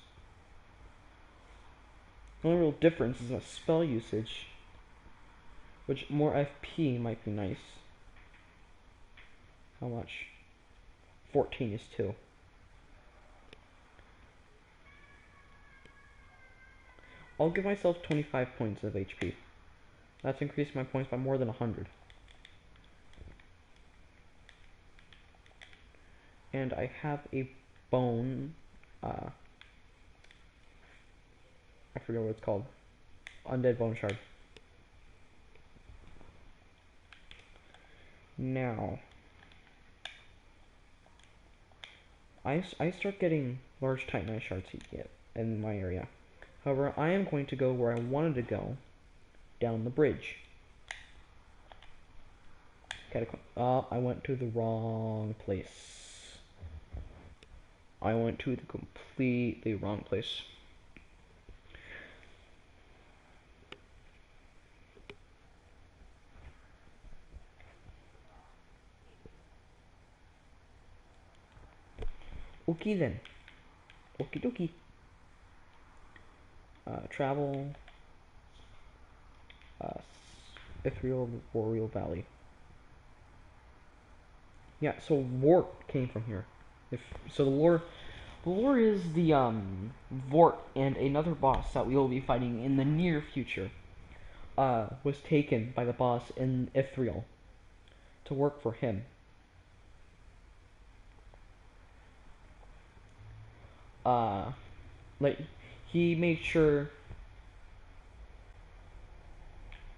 The only real difference is a spell usage, which more FP might be nice. How much? 14 is 2. I'll give myself 25 points of HP. That's increased my points by more than 100. And I have a bone, I forget what it's called. Undead bone shard. Now, I start getting large titanite shards in my area. However, I am going to go where I wanted to go, down the bridge. Catacomb. I went to the wrong place. I went to the completely wrong place. Okay then. Okie dokie. Travel. Uh, Ethereal Boreal Valley. Yeah, so Vort came from here. If so, the lore is the Vort and another boss that we will be fighting in the near future. Was taken by the boss in Ethereal to work for him. Uh, like he made sure.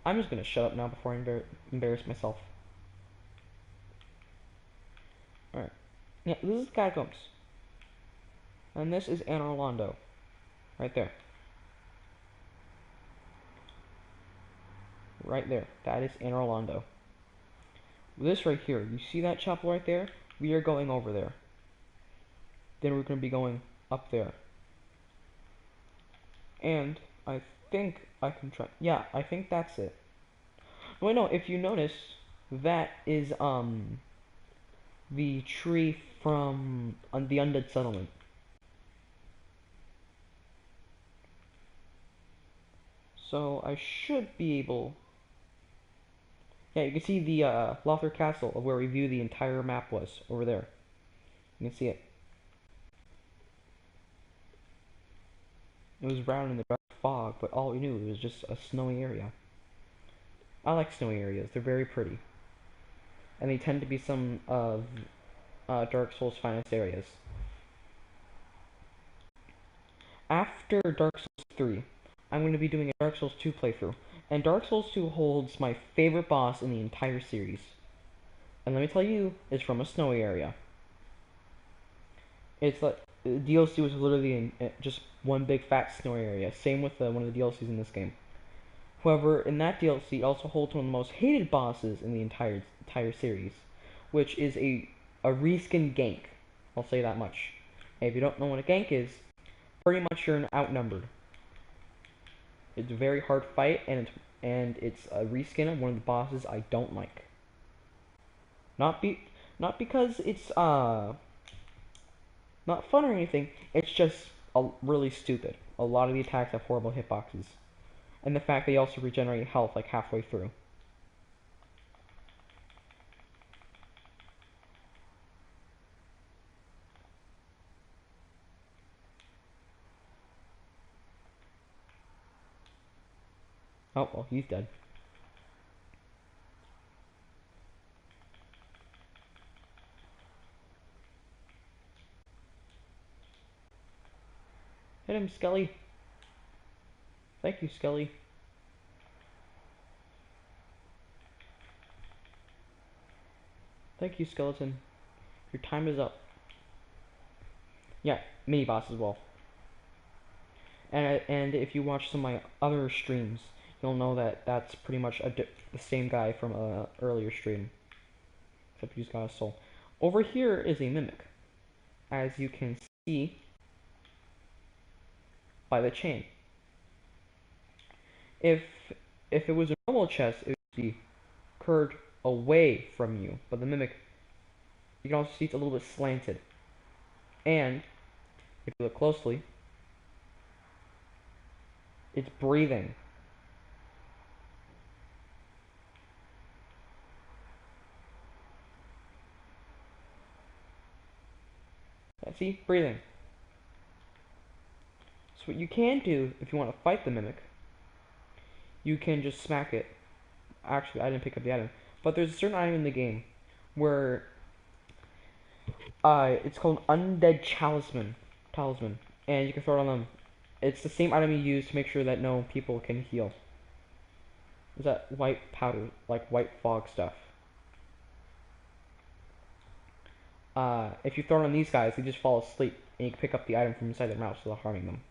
I'm just gonna shut up now before I embarrass myself. All right. Yeah, this is Catacombs, and this is Anor Londo, right there. Right there. That is Anor Londo. This right here, you see that chapel right there? We are going over there. Then we're going to be going up there. And I think I can try. Yeah, I think that's it. Wait, no, if you notice, that is the tree from the Undead Settlement. So I should be able. Yeah, you can see the Lothar Castle of where we view the entire map was over there. You can see it. It was round in the dark fog, but all we knew was just a snowy area. I like snowy areas; they're very pretty, and they tend to be some of Dark Souls' finest areas. After Dark Souls 3, I'm going to be doing a Dark Souls 2 playthrough, and Dark Souls 2 holds my favorite boss in the entire series. And let me tell you, it's from a snowy area. It's like the DLC was literally in just one big fat snowy area. Same with one of the DLCs in this game. However, in that DLC, it also holds one of the most hated bosses in the entire series, which is a reskin gank. I'll say that much. And if you don't know what a gank is, pretty much you're outnumbered. It's a very hard fight, and it's a reskin of one of the bosses I don't like. Not be not because it's not fun or anything. It's just really stupid. A lot of the attacks have horrible hitboxes, and the fact they also regenerate health like halfway through. Oh well, he's dead. Hit him, Skelly. Thank you, Skelly. Thank you, Skeleton. Your time is up. Yeah, mini boss as well. And if you watch some of my other streams, you'll know that that's pretty much the same guy from a earlier stream, except he's got a soul. Over here is a mimic, as you can see by the chain. If if it was a normal chest, it would be curved away from you, but the mimic, you can also see it's a little bit slanted. And if you look closely, it's breathing. See, breathing. So what you can do if you want to fight the mimic, you can just smack it. Actually, I didn't pick up the item, but there's a certain item in the game where it's called Undead Talisman, and you can throw it on them. It's the same item you use to make sure that no people can heal. Is that white powder, like white fog stuff? If you throw it on these guys, they just fall asleep, and you can pick up the item from inside their mouth without harming them.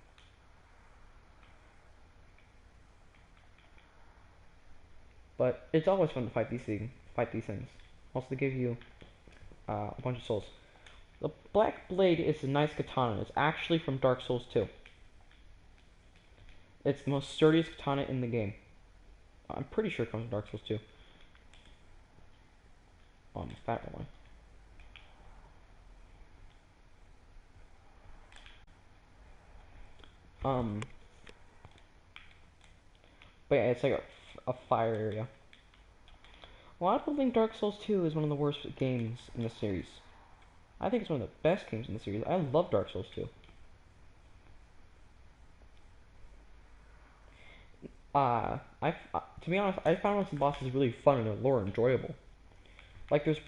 But it's always fun to fight these things. Also, they give you a bunch of souls. The Black Blade is a nice katana. It's actually from Dark Souls 2. It's the most sturdiest katana in the game. I'm pretty sure it comes from Dark Souls 2. Oh, I'm a fat rolling. But yeah, it's like a fire area. A lot of people think Dark Souls 2 is one of the worst games in the series. I think it's one of the best games in the series. I love Dark Souls 2. To be honest, I found one of the bosses really fun and the lore enjoyable. Like there's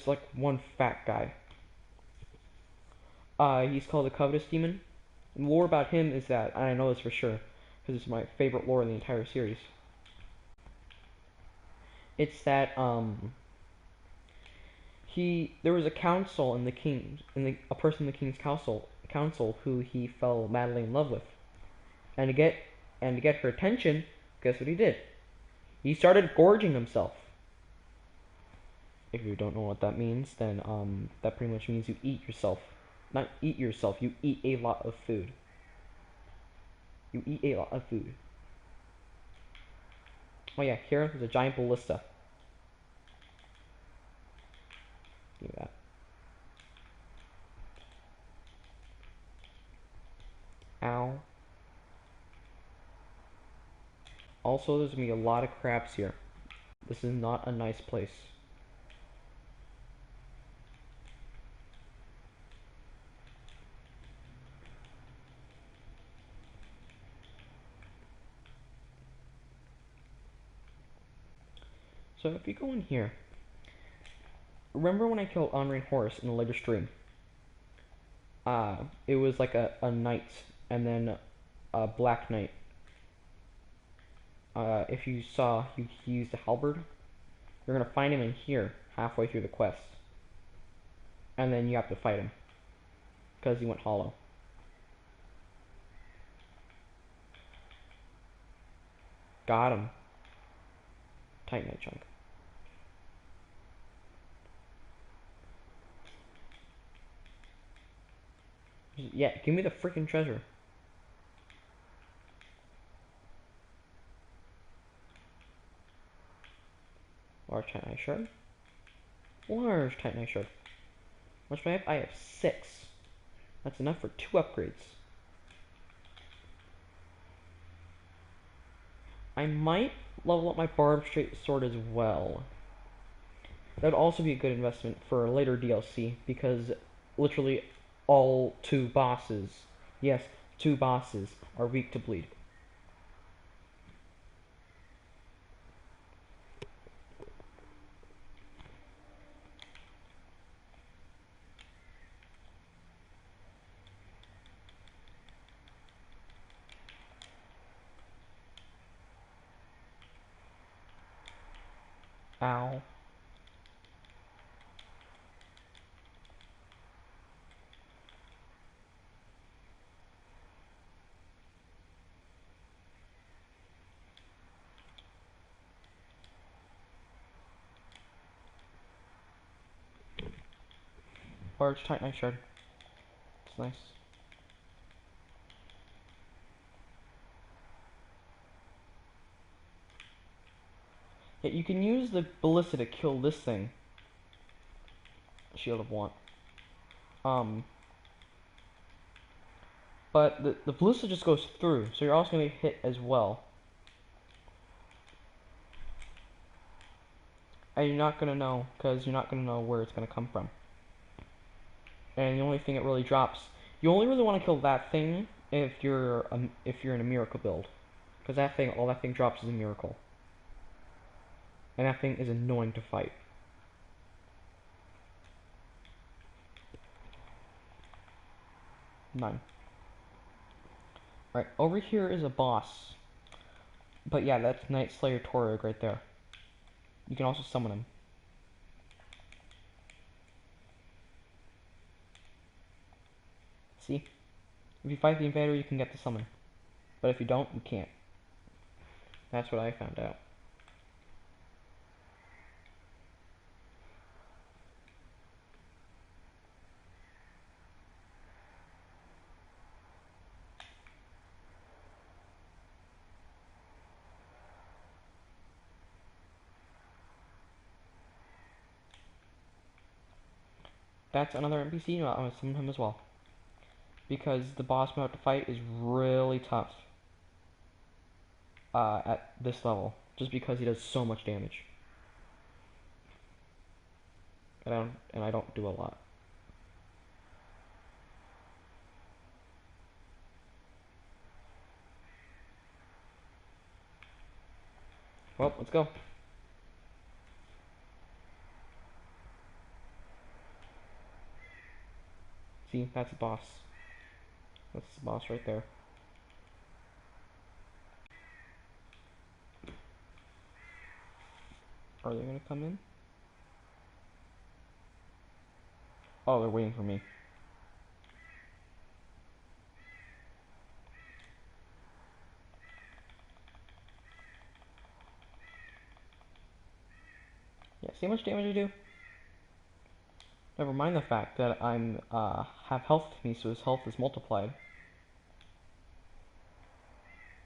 like one fat guy. He's called the Covetous Demon. And lore about him is that, and I know this for sure, because it's my favorite lore in the entire series. It's that there was a council in the king's a person in the king's council who he fell madly in love with, and to get her attention, guess what he did? He started gorging himself. If you don't know what that means, then that pretty much means you eat yourself. Not eat yourself, you eat a lot of food. You eat a lot of food. Oh yeah, here there's a giant ballista. Give me that. Ow. Also, there's gonna be a lot of crabs here. This is not a nice place. So if you go in here, remember when I killed Unrain Horse in the later stream? It was like a knight and then a black knight. If you saw he used a halberd, you're gonna find him in here halfway through the quest, and then you have to fight him because he went hollow. Got him. Titanite chunk. Yeah, give me the freaking treasure. Large titanite shard. Large titanite shard. How much do I have? I have 6. That's enough for 2 upgrades. I might level up my barbed straight sword as well. That would also be a good investment for later DLC because literally all 2 bosses, yes, 2 bosses are weak to bleed. Ow. Large titanite shard. It's nice. Yeah, you can use the ballista to kill this thing. Shield of Want. But the ballista just goes through, so you're also going to get hit as well. And you're not going to know, because you're not going to know where it's going to come from. And the only thing it really drops, you only really want to kill that thing if you're in a miracle build, because all that thing drops is a miracle, and that thing is annoying to fight. None. Right, over here is a boss. But yeah, that's Night Slayer Torag right there. You can also summon him. See? If you fight the invader, you can get the summon. But if you don't, you can't. That's what I found out. that's another NPC. I'm gonna summon him as well. Because the boss I'm about to fight is really tough at this level. Just because he does so much damage. And I don't do a lot. Well, let's go. See, that's the boss. That's the boss right there. Are they gonna come in? Oh, they're waiting for me. Yeah, see how much damage I do? Never mind the fact that I'm have health to me, so his health is multiplied.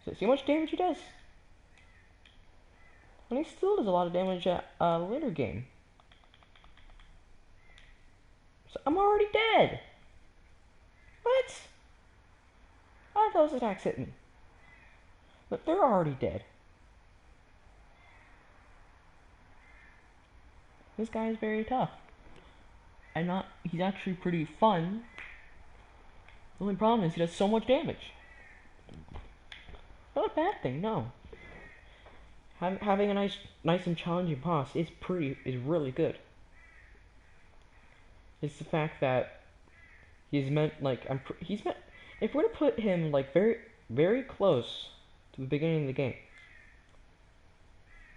So see how much damage he does? And he still does a lot of damage at later game. So I'm already dead! What? How did those attacks hit me? But they're already dead. This guy is very tough. And he's actually pretty fun. The only problem is he does so much damage. Not a bad thing, no. Having a nice and challenging boss is really good. It's the fact that he's meant like he's meant. If we're to put him like very close to the beginning of the game,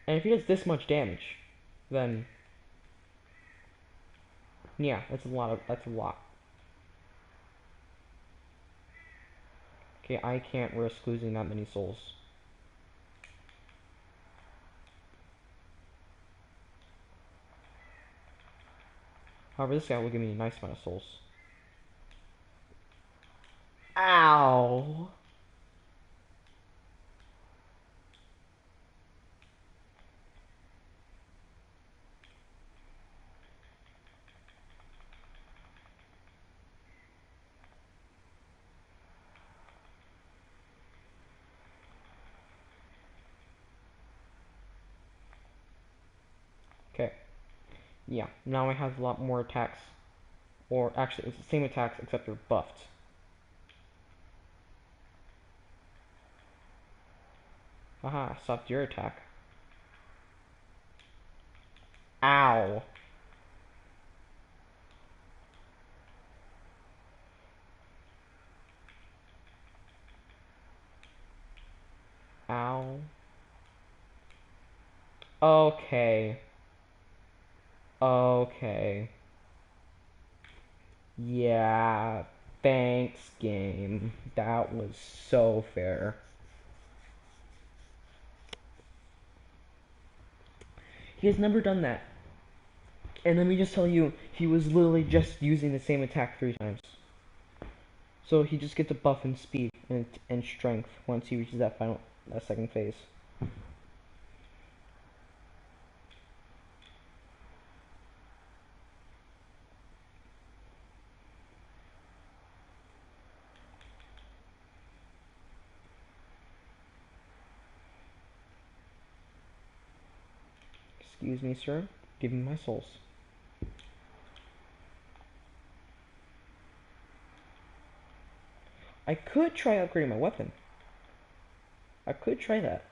and if he does this much damage, then yeah, that's a lot. Okay, I can't risk losing that many souls. However, this guy will give me a nice amount of souls. Ow! Okay. Yeah, now I have a lot more attacks. Or actually, it's the same attacks except they're buffed. Haha, stopped your attack. Ow! Ow. Okay. Okay. Yeah. Thanks, game. That was so fair. He has never done that. And let me just tell you, he was literally just using the same attack 3 times. So he just gets a buff in speed and strength once he reaches that second phase. Excuse me, sir. Give me my souls. I could try upgrading my weapon. I could try that.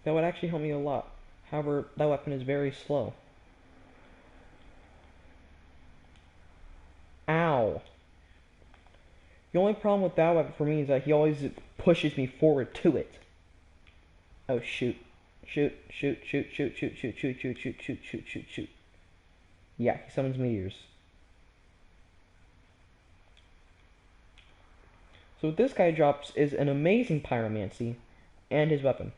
That would actually help me a lot. However, that weapon is very slow. Ow. The only problem with that weapon for me is that he always pushes me forward to it. Oh, shoot. Shoot, shoot, shoot, shoot, shoot, shoot, shoot, shoot, shoot, shoot, shoot, shoot, shoot. Yeah, he summons meteors. So what this guy drops is an amazing pyromancy and his weapon.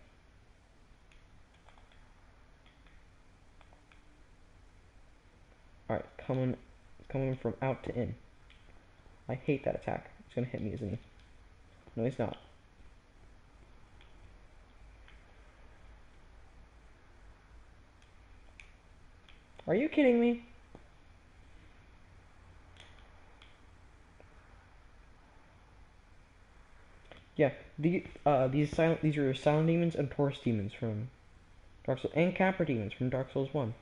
Alright, coming from out to in. I hate that attack. He's gonna hit me, isn't he? No, he's not. Are you kidding me? Yeah, these are silent demons and Taurus demons from Dark Souls, and Capra demons from Dark Souls 1.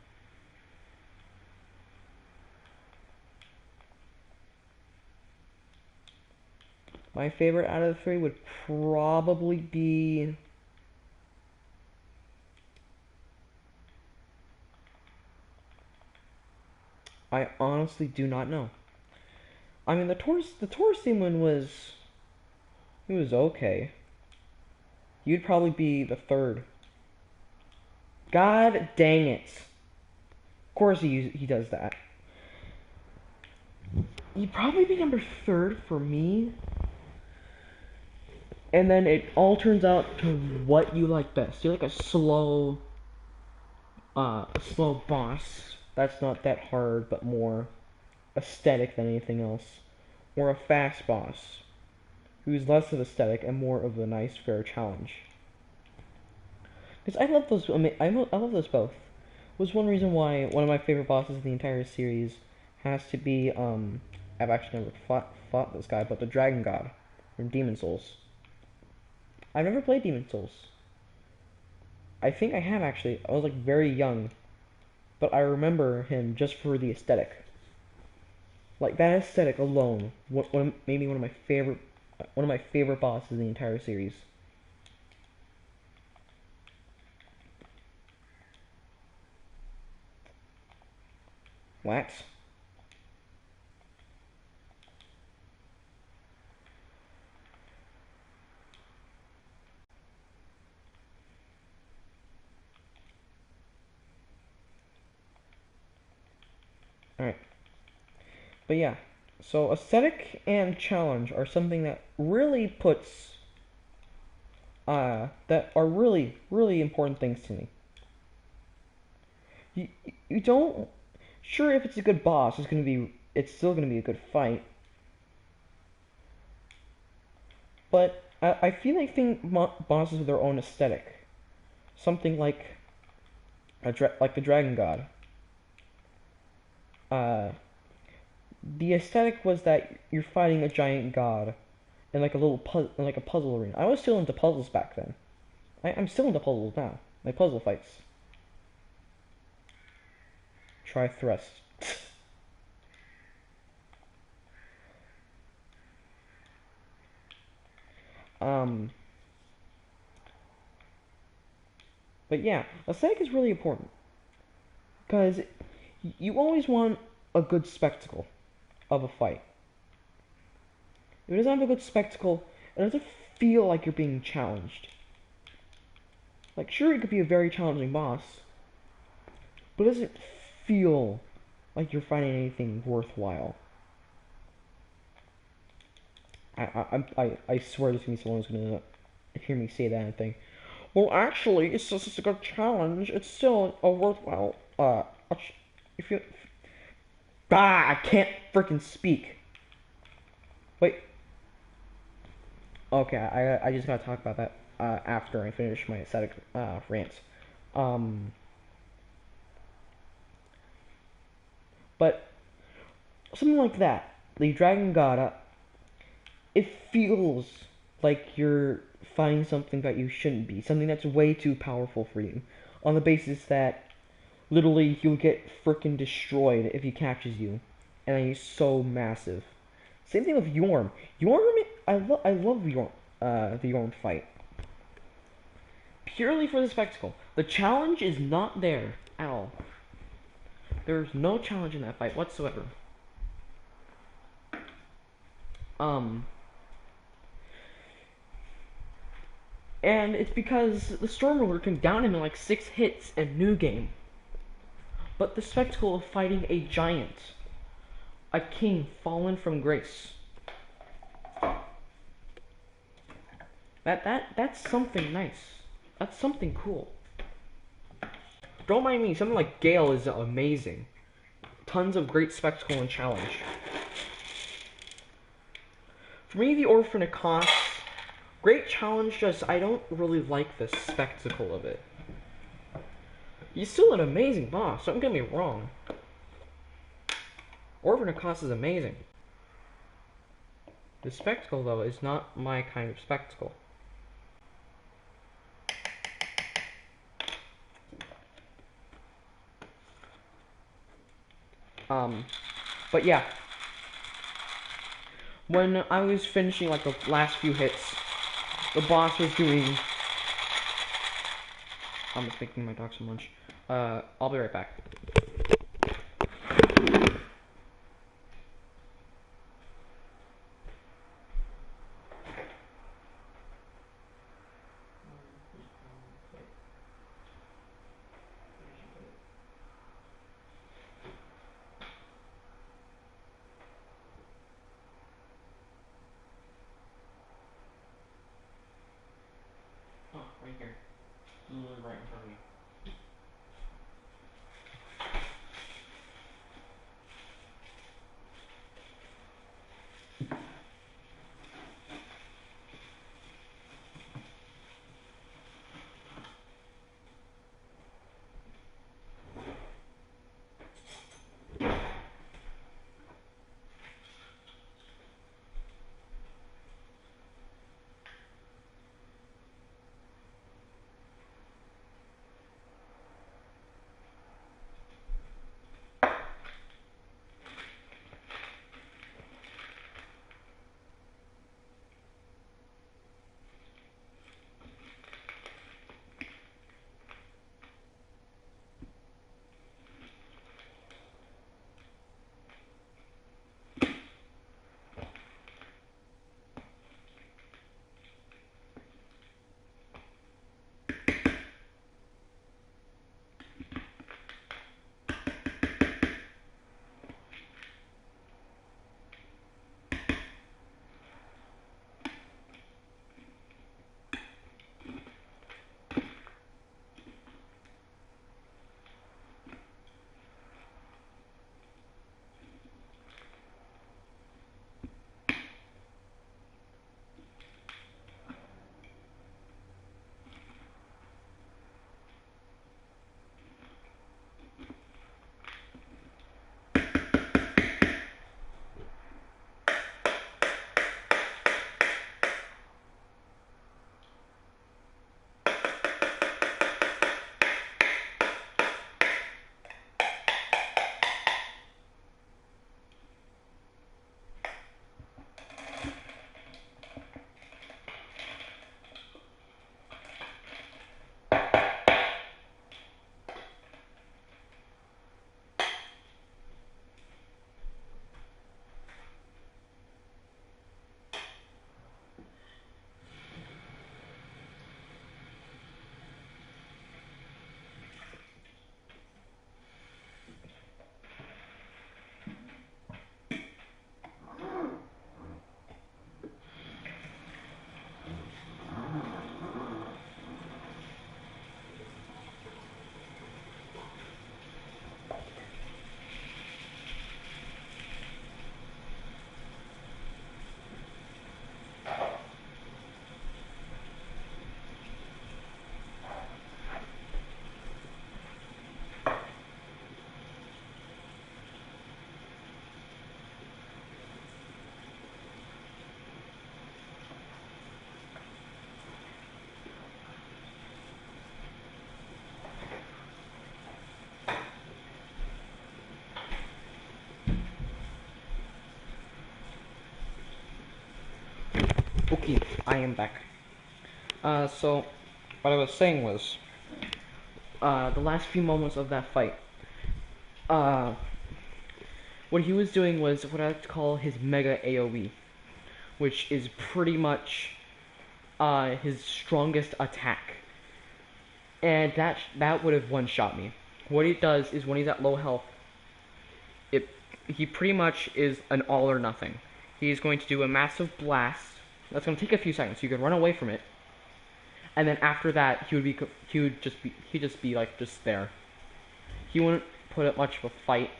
My favorite out of the three would probably be... I honestly do not know. I mean, the Taurus demon was... He was okay. You'd probably be the third. God dang it. Of course he does that. You'd probably be number third for me. And then it all turns out to what you like best. You like a slow boss that's not that hard but more aesthetic than anything else. Or a fast boss who's less of aesthetic and more of a nice fair challenge. Because I love those. I love those both. Was one reason why one of my favorite bosses in the entire series has to be I've actually never fought this guy, but the Dragon God from Demon Souls. I've never played Demon Souls. I think I have actually. I was like very young, but I remember him just for the aesthetic. Like that aesthetic alone, maybe one of my favorite bosses in the entire series. What? Alright. But yeah. So aesthetic and challenge are something that really puts that are really, really important things to me. You don't sure if it's a good boss, it's still gonna be a good fight. But I feel like bosses with their own aesthetic. Something like like the Dragon God. The aesthetic was that you're fighting a giant god in like a puzzle arena. I was still into puzzles back then. I'm still into puzzles now. Like puzzle fights. Try thrust. But yeah, aesthetic is really important because you always want a good spectacle of a fight. If it doesn't have a good spectacle, it doesn't feel like you're being challenged. Like, sure, it could be a very challenging boss, but it doesn't feel like you're fighting anything worthwhile. I swear there's gonna be someone who's gonna hear me say that and think, well, actually, it's just a good challenge. It's still a worthwhile. If you. I can't freaking speak. Wait. Okay, I just gotta talk about that after I finish my aesthetic rant. But something like that, the Dragon God, it feels like you're fighting something that you shouldn't be, something that's way too powerful for you, on the basis that literally you'll get frickin' destroyed if he catches you, and he's so massive. Same thing with Yorm. I love Yorm, the Yorm fight. Purely for the spectacle. The challenge is not there at all. There's no challenge in that fight whatsoever. And it's because the Stormlord can down him in like 6 hits in New Game. But the spectacle of fighting a giant, a king fallen from grace, that's something nice. That's something cool. Don't mind me, something like Gale is amazing. Tons of great spectacle and challenge. For me, the Orphan of Kos, great challenge, just I don't really like the spectacle of it. He's still an amazing boss, don't get me wrong. Orphan Acosta is amazing. The spectacle, though, is not my kind of spectacle. But yeah. When I was finishing, like, the last few hits, the boss was doing... I'm just making my dog some lunch. I'll be right back. Oh, right here. Literally right in front of me. Okay, I am back. So, what I was saying was, the last few moments of that fight, uh, what he was doing was what I like to call his mega AoE, which is pretty much, his strongest attack. And that would have one-shot me. What he does is when he's at low health, he pretty much is an all or nothing. He's going to do a massive blast. That's going to take a few seconds. You can run away from it, and then after that, he'd just be like just there. He wouldn't put up much of a fight.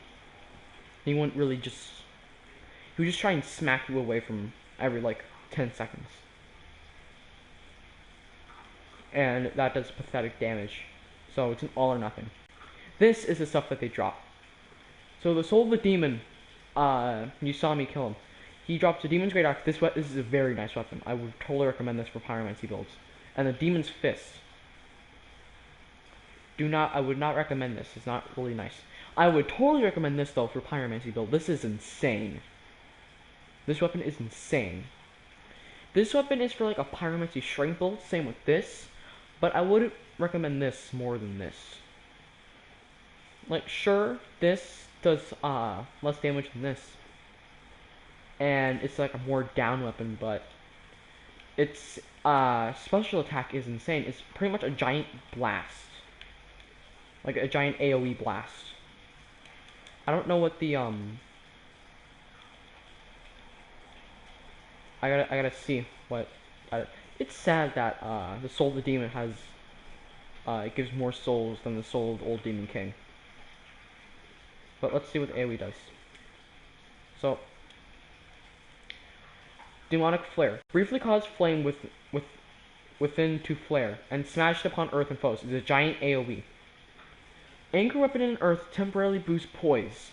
He wouldn't really just. He would just try and smack you away from every like 10 seconds, and that does pathetic damage. So it's an all or nothing. This is the stuff that they drop. So the Soul of the Demon, you saw me kill him. He drops the Demon's Great Axe. This is a very nice weapon. I would totally recommend this for Pyromancy builds. And the Demon's Fist. I would not recommend this. It's not really nice. I would totally recommend this though for Pyromancy build. This is insane. This weapon is insane. This weapon is for like a Pyromancy Shrink build. Same with this. But I would recommend this more than this. Like, sure, this does less damage than this. And it's like a more down weapon, but its special attack is insane. It's pretty much a giant blast. Like a giant AoE blast. I don't know what the I gotta see what it's sad that the Soul of the Demon has it gives more souls than the Soul of the Old Demon King. But let's see what the AoE does. So Demonic Flare. Briefly cause flame within to flare, and smashed upon earth and foes. It's a giant AoE. Anchor weapon in earth temporarily boosts poise.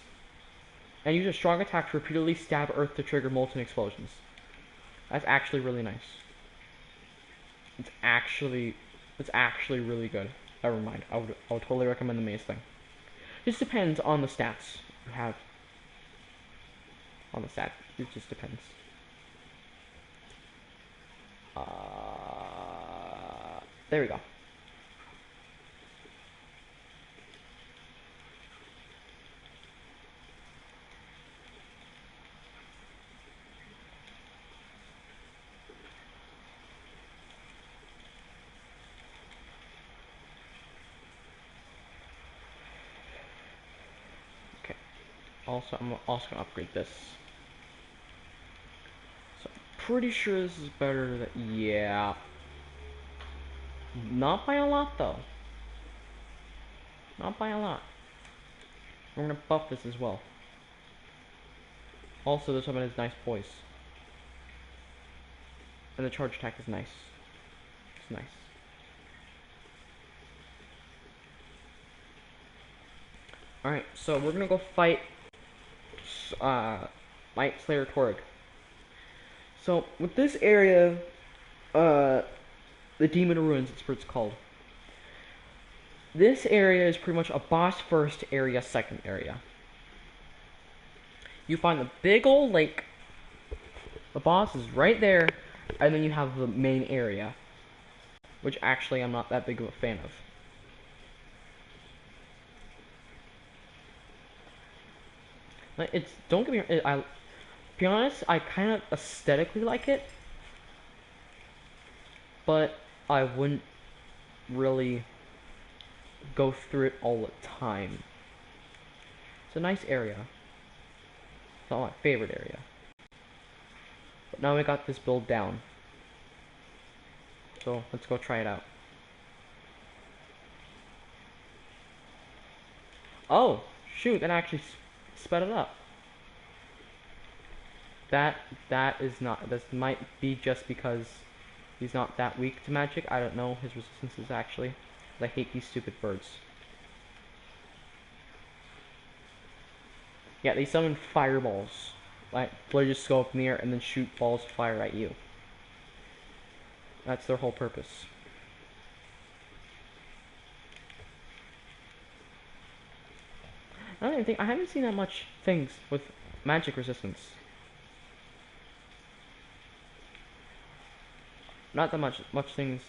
And use a strong attack to repeatedly stab earth to trigger molten explosions. That's actually really nice. It's actually really good. Never mind. I would totally recommend the mace thing. Just depends on the stats you have. On the stat. It just depends. There we go. Okay. Also, I'm also gonna upgrade this. So, I'm pretty sure this is better than, yeah. Not by a lot, though. Not by a lot. We're gonna buff this as well. Also, this weapon has nice poise. And the charge attack is nice. It's nice. Alright, so we're gonna go fight Light Slayer Torg. So, with this area, the Demon Ruins, it's what it's called. This area is pretty much a boss first area, second area. You find the big old lake. The boss is right there, and then you have the main area, which actually I'm not that big of a fan of. Like, it's, don't get me wrong, I'll be honest, I kind of aesthetically like it, but I wouldn't really go through it all the time. It's a nice area. It's not my favorite area. But now we got this build down. So let's go try it out. Oh, shoot, that actually sped it up. That is not, this might be just because he's not that weak to magic. I don't know his resistances actually. I hate these stupid birds. Yeah, they summon fireballs. Like, they just go up in the air and then shoot balls of fire at you. That's their whole purpose. I don't even think, I haven't seen that much things with magic resistance. Not that much things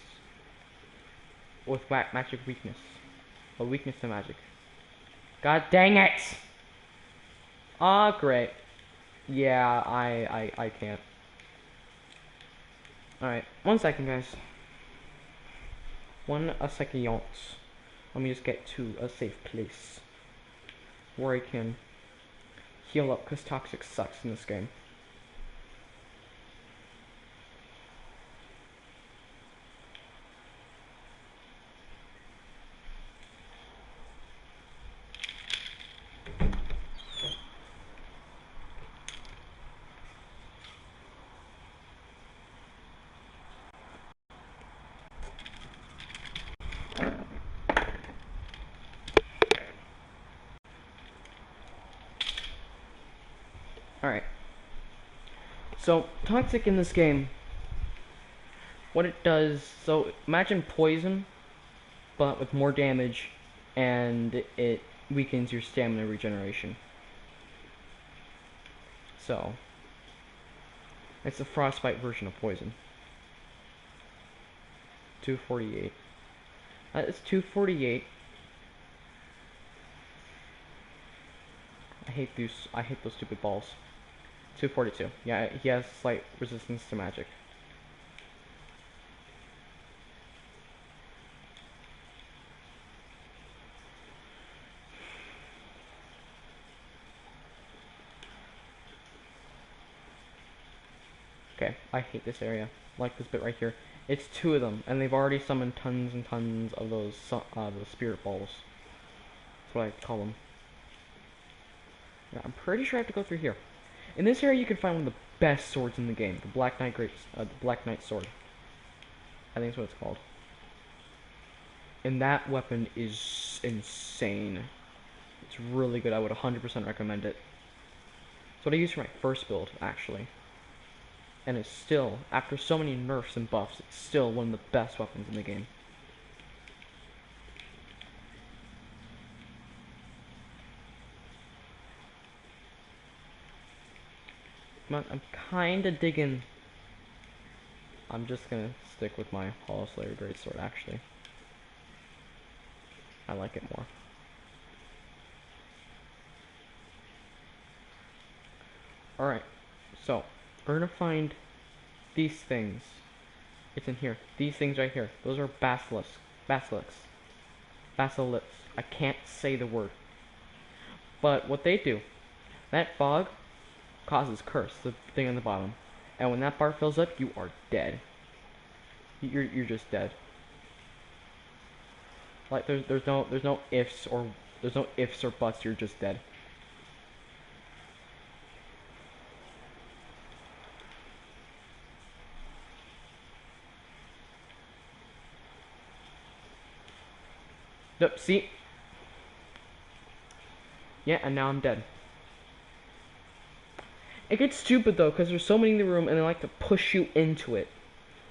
with magic weakness. Or weakness to magic. God dang it! Ah, great. Yeah, I can't. Alright, 1 second, guys. A second. Let me just get to a safe place where I can heal up, because toxic sucks in this game. So, toxic in this game, what it does, so imagine poison, but with more damage, and it weakens your stamina regeneration. So, it's the frostbite version of poison. 248. It's 248. I hate those stupid balls. 242. Yeah, he has slight resistance to magic. Okay, I hate this area. Like this bit right here. It's two of them, and they've already summoned tons and tons of those spirit balls. That's what I call them. Yeah, I'm pretty sure I have to go through here. In this area, you can find one of the best swords in the game, the Black Knight sword. I think that's what it's called. And that weapon is insane. It's really good. I would 100% recommend it. It's what I used for my first build, actually. And it's still, after so many nerfs and buffs, it's still one of the best weapons in the game. I'm kinda digging. I'm just gonna stick with my Hollow Slayer Greatsword, actually. I like it more. Alright, so, we're gonna find these things. It's in here. These things right here. Those are basilisks. Basilisks. I can't say the word. But what they do, that fog causes curse, the thing on the bottom. And when that bar fills up, you are dead. You're just dead. Like there's no ifs or buts, you're just dead. Nope, see? Yeah, and now I'm dead. It gets stupid though, because there's so many in the room and they like to push you into it.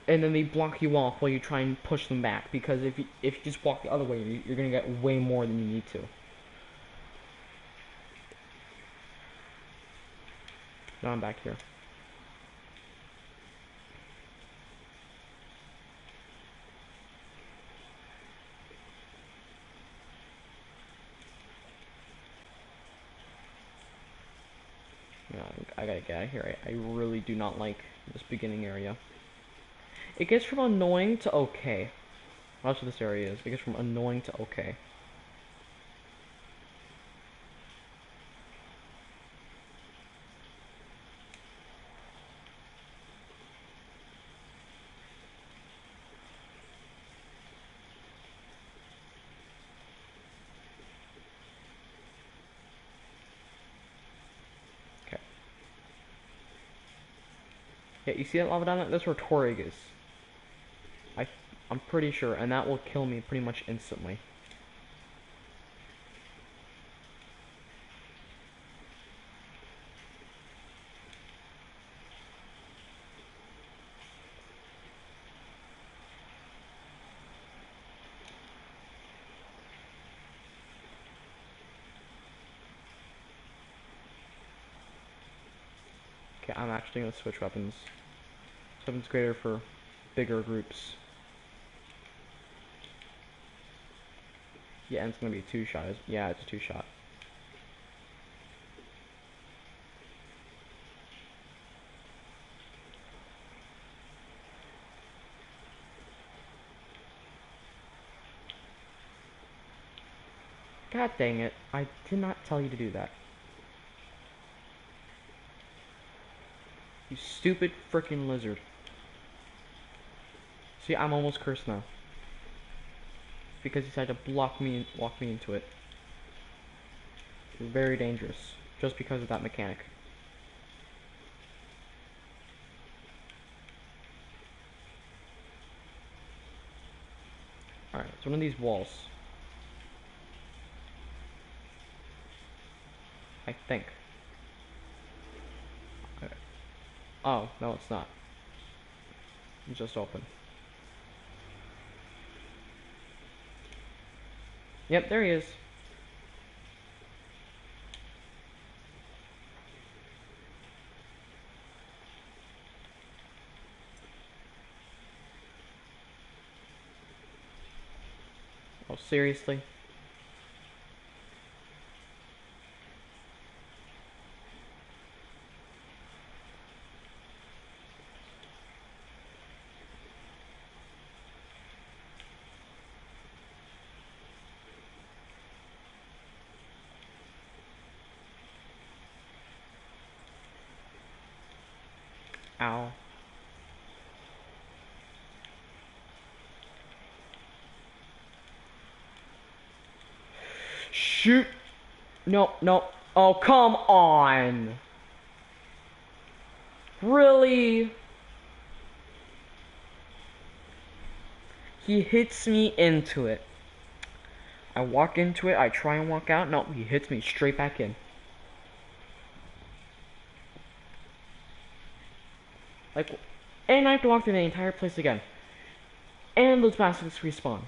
And then they block you off while you try and push them back, because if you just walk the other way, you're gonna get way more than you need to. Now I'm back here. Yeah, I gotta get out of here. I really do not like this beginning area. It gets from annoying to okay. That's what this area is. It gets from annoying to okay. Okay. Yeah, you see that lava down there? That's where Torrig is. I'm pretty sure, and that will kill me pretty much instantly. Okay, I'm actually gonna switch weapons. This weapon's greater for bigger groups. Yeah, and it's gonna be a two-shot. Yeah, it's a two-shot. God dang it. I did not tell you to do that. You stupid freaking lizard. See, I'm almost cursed now. Because he decided to walk me into it. You're very dangerous. Just because of that mechanic. Alright, it's one of these walls. I think. Oh, no it's not. It's just open. Yep, there he is. Oh, seriously? Ow. Shoot! No, no. Oh, come on! Really? He hits me into it. I walk into it, I try and walk out. No, he hits me straight back in. Like, and I have to walk through the entire place again. And those bastards respawn.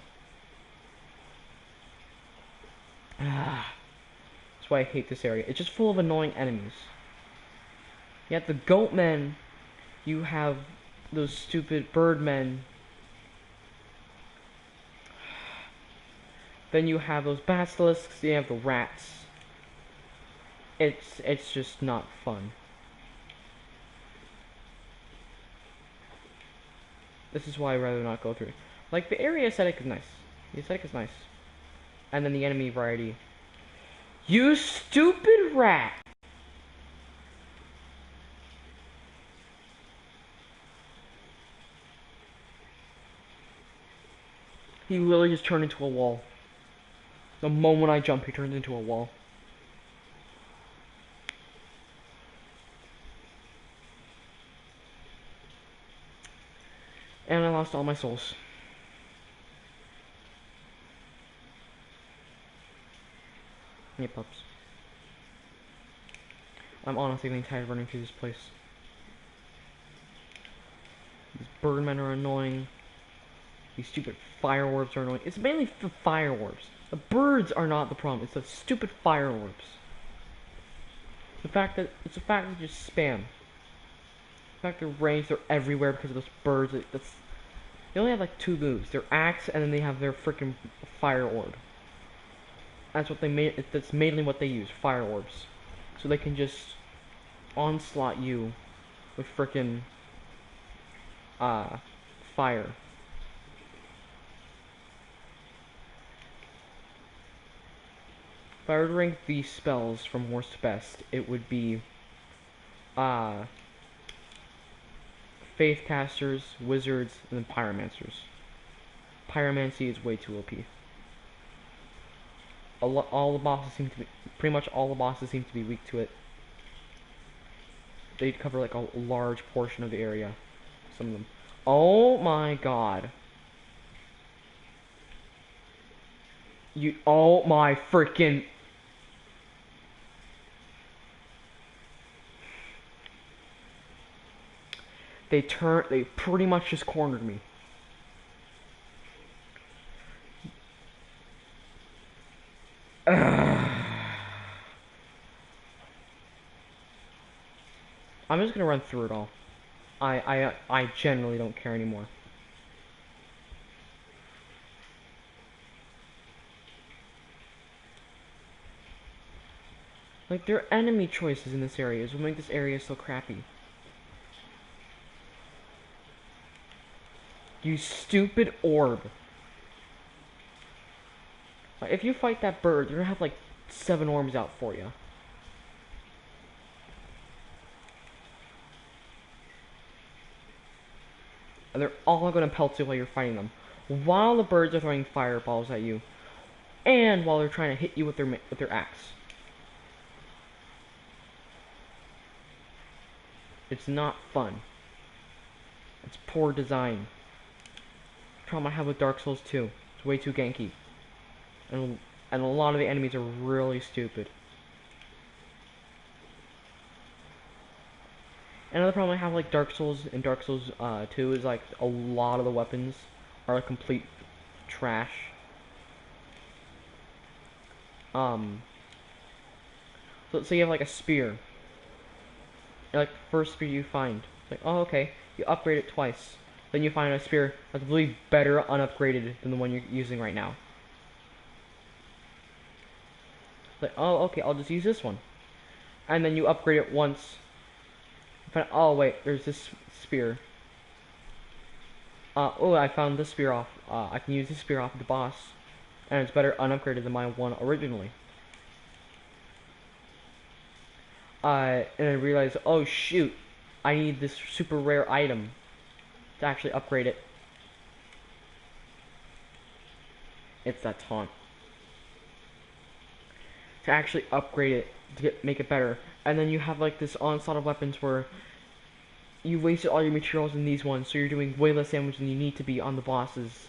That's why I hate this area. It's just full of annoying enemies. You have the goat men. You have those stupid bird men. Then you have those basilisks. You have the rats. It's just not fun. This is why I'd rather not go through. Like, the area aesthetic is nice. The aesthetic is nice. And then the enemy variety. You stupid rat! He literally just turned into a wall. The moment I jump, he turns into a wall. And I lost all my souls. Yeah, pups. I'm honestly getting tired of running through this place. These birdmen are annoying. These stupid fire orbs are annoying. It's mainly the fire orbs. The birds are not the problem. It's the stupid fire orbs. It's the fact that they just spam. The fact they're ranged, they're everywhere because of those birds. They only have like two moves. Their axe, and then they have their freaking fire orb. That's what they made. That's mainly what they use. Fire orbs, so they can just onslaught you with freaking fire. If I were to rank these spells from worst to best, it would be Faith Casters, Wizards, and then Pyromancers. Pyromancy is way too OP. All the bosses seem to be, pretty much all the bosses seem to be weak to it. They cover like a large portion of the area. Some of them. Oh my god. Oh my freaking. They pretty much just cornered me. I'm just gonna run through it all. I generally don't care anymore. Like, their enemy choices in this area is what make this area so crappy. You stupid orb. Like, if you fight that bird, you're gonna have like 7 orbs out for you. And they're all gonna pelt you while you're fighting them. While the birds are throwing fireballs at you. And while they're trying to hit you with their axe. It's not fun. It's poor design. Problem I have with Dark Souls 2. It's way too ganky. And a lot of the enemies are really stupid. Another problem I have like Dark Souls and Dark Souls 2 is like a lot of the weapons are like complete trash. Um, so you have like a spear, and like the first spear you find, it's like, oh okay, you upgrade it twice, then you find a spear that's really better unupgraded than the one you're using right now. It's like, oh okay, I'll just use this one, and then you upgrade it once. You find, oh wait, there's this spear. Oh, I found this spear off. I can use this spear off of the boss, and it's better unupgraded than my one originally. And I realized, oh shoot, I need this super rare item to actually upgrade it. It's that taunt. To actually upgrade it, to make it better. And then you have like this onslaught of weapons where you wasted all your materials in these ones, so you're doing way less damage than you need to be on the bosses.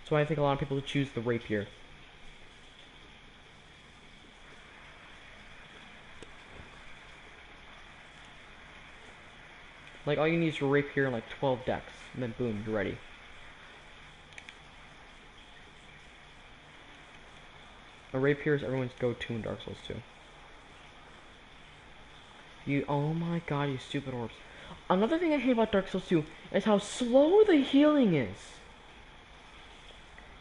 So I think a lot of people choose the rapier. Like, all you need is a rapier and like 12 decks, and then boom, you're ready. A rapier is everyone's go-to in Dark Souls 2. Oh my god, you stupid orbs. Another thing I hate about Dark Souls 2 is how slow the healing is.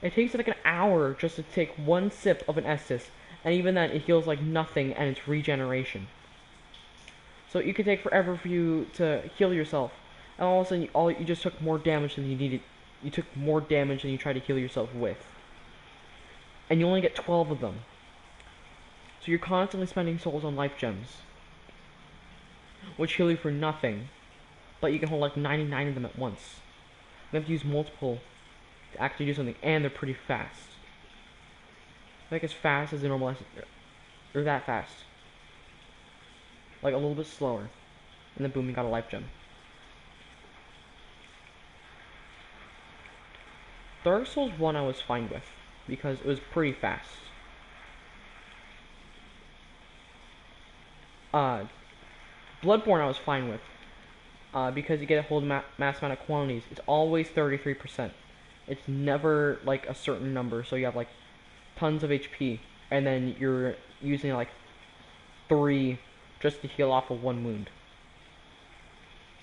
It takes like an hour just to take one sip of an Estus, and even then it heals like nothing and it's regeneration. So it could take forever for you to heal yourself, and all of a sudden you just took more damage than you needed. You took more damage than you tried to heal yourself with. And you only get 12 of them. So you're constantly spending souls on life gems, which heal you for nothing, but you can hold like 99 of them at once. You have to use multiple to actually do something, and they're pretty fast. Like as fast as a normal Estus. They're that fast. Like a little bit slower. And then boom, you got a life gem. Dark Souls 1 I was fine with, because it was pretty fast. Bloodborne I was fine with, because you get a whole mass amount of quantities. It's always 33%. It's never like a certain number, so you have like tons of HP, and then you're using like 3 just to heal off of 1 wound,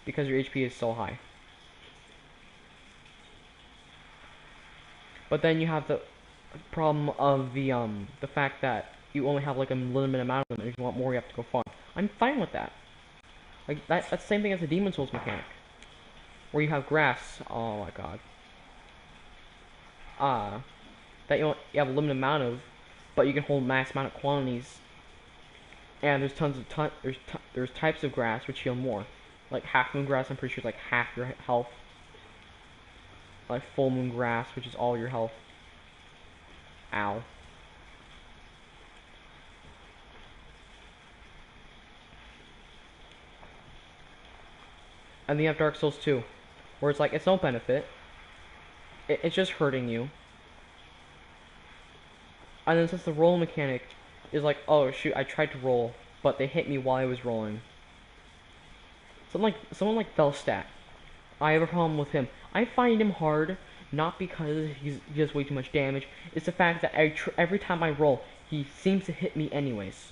because your HP is so high. But then you have the problem of the fact that you only have like a limited amount of them, and if you want more you have to go farm. I'm fine with that. Like that's the same thing as the Demon Souls mechanic, where you have grass. Oh my god. That you have a limited amount of, but you can hold max amount of quantities. And there's tons of there's types of grass which heal more. Like half moon grass, I'm pretty sure is like half your health. Like full moon grass, which is all your health. Ow. And then you have Dark Souls 2, where it's like it's no benefit. It's just hurting you. And then since the roll mechanic is like, oh shoot, I tried to roll, but they hit me while I was rolling. Someone like Belstat. I have a problem with him. I find him hard, not because he does way too much damage. It's the fact that every time I roll, he seems to hit me anyways.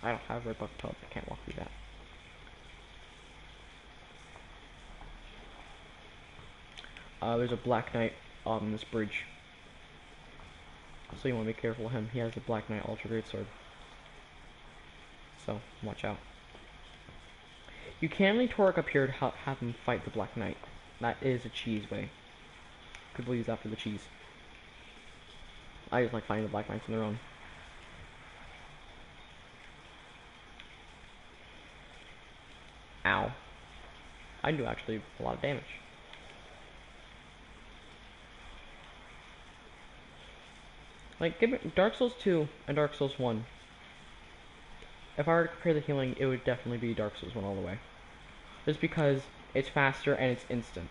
I don't have a red buff tub. I can't walk through that. There's a Black Knight on this bridge, so you want to be careful of him. He has the Black Knight Ultra Great Sword, so watch out. You can leave Torek up here to have him fight the Black Knight. That is a cheese way. People use that for the cheese. I just like fighting the Black Knights on their own. Ow. I do actually a lot of damage. Like, give it Dark Souls 2 and Dark Souls 1. If I were to compare the healing, it would definitely be Dark Souls 1 all the way. Just because it's faster and it's instant.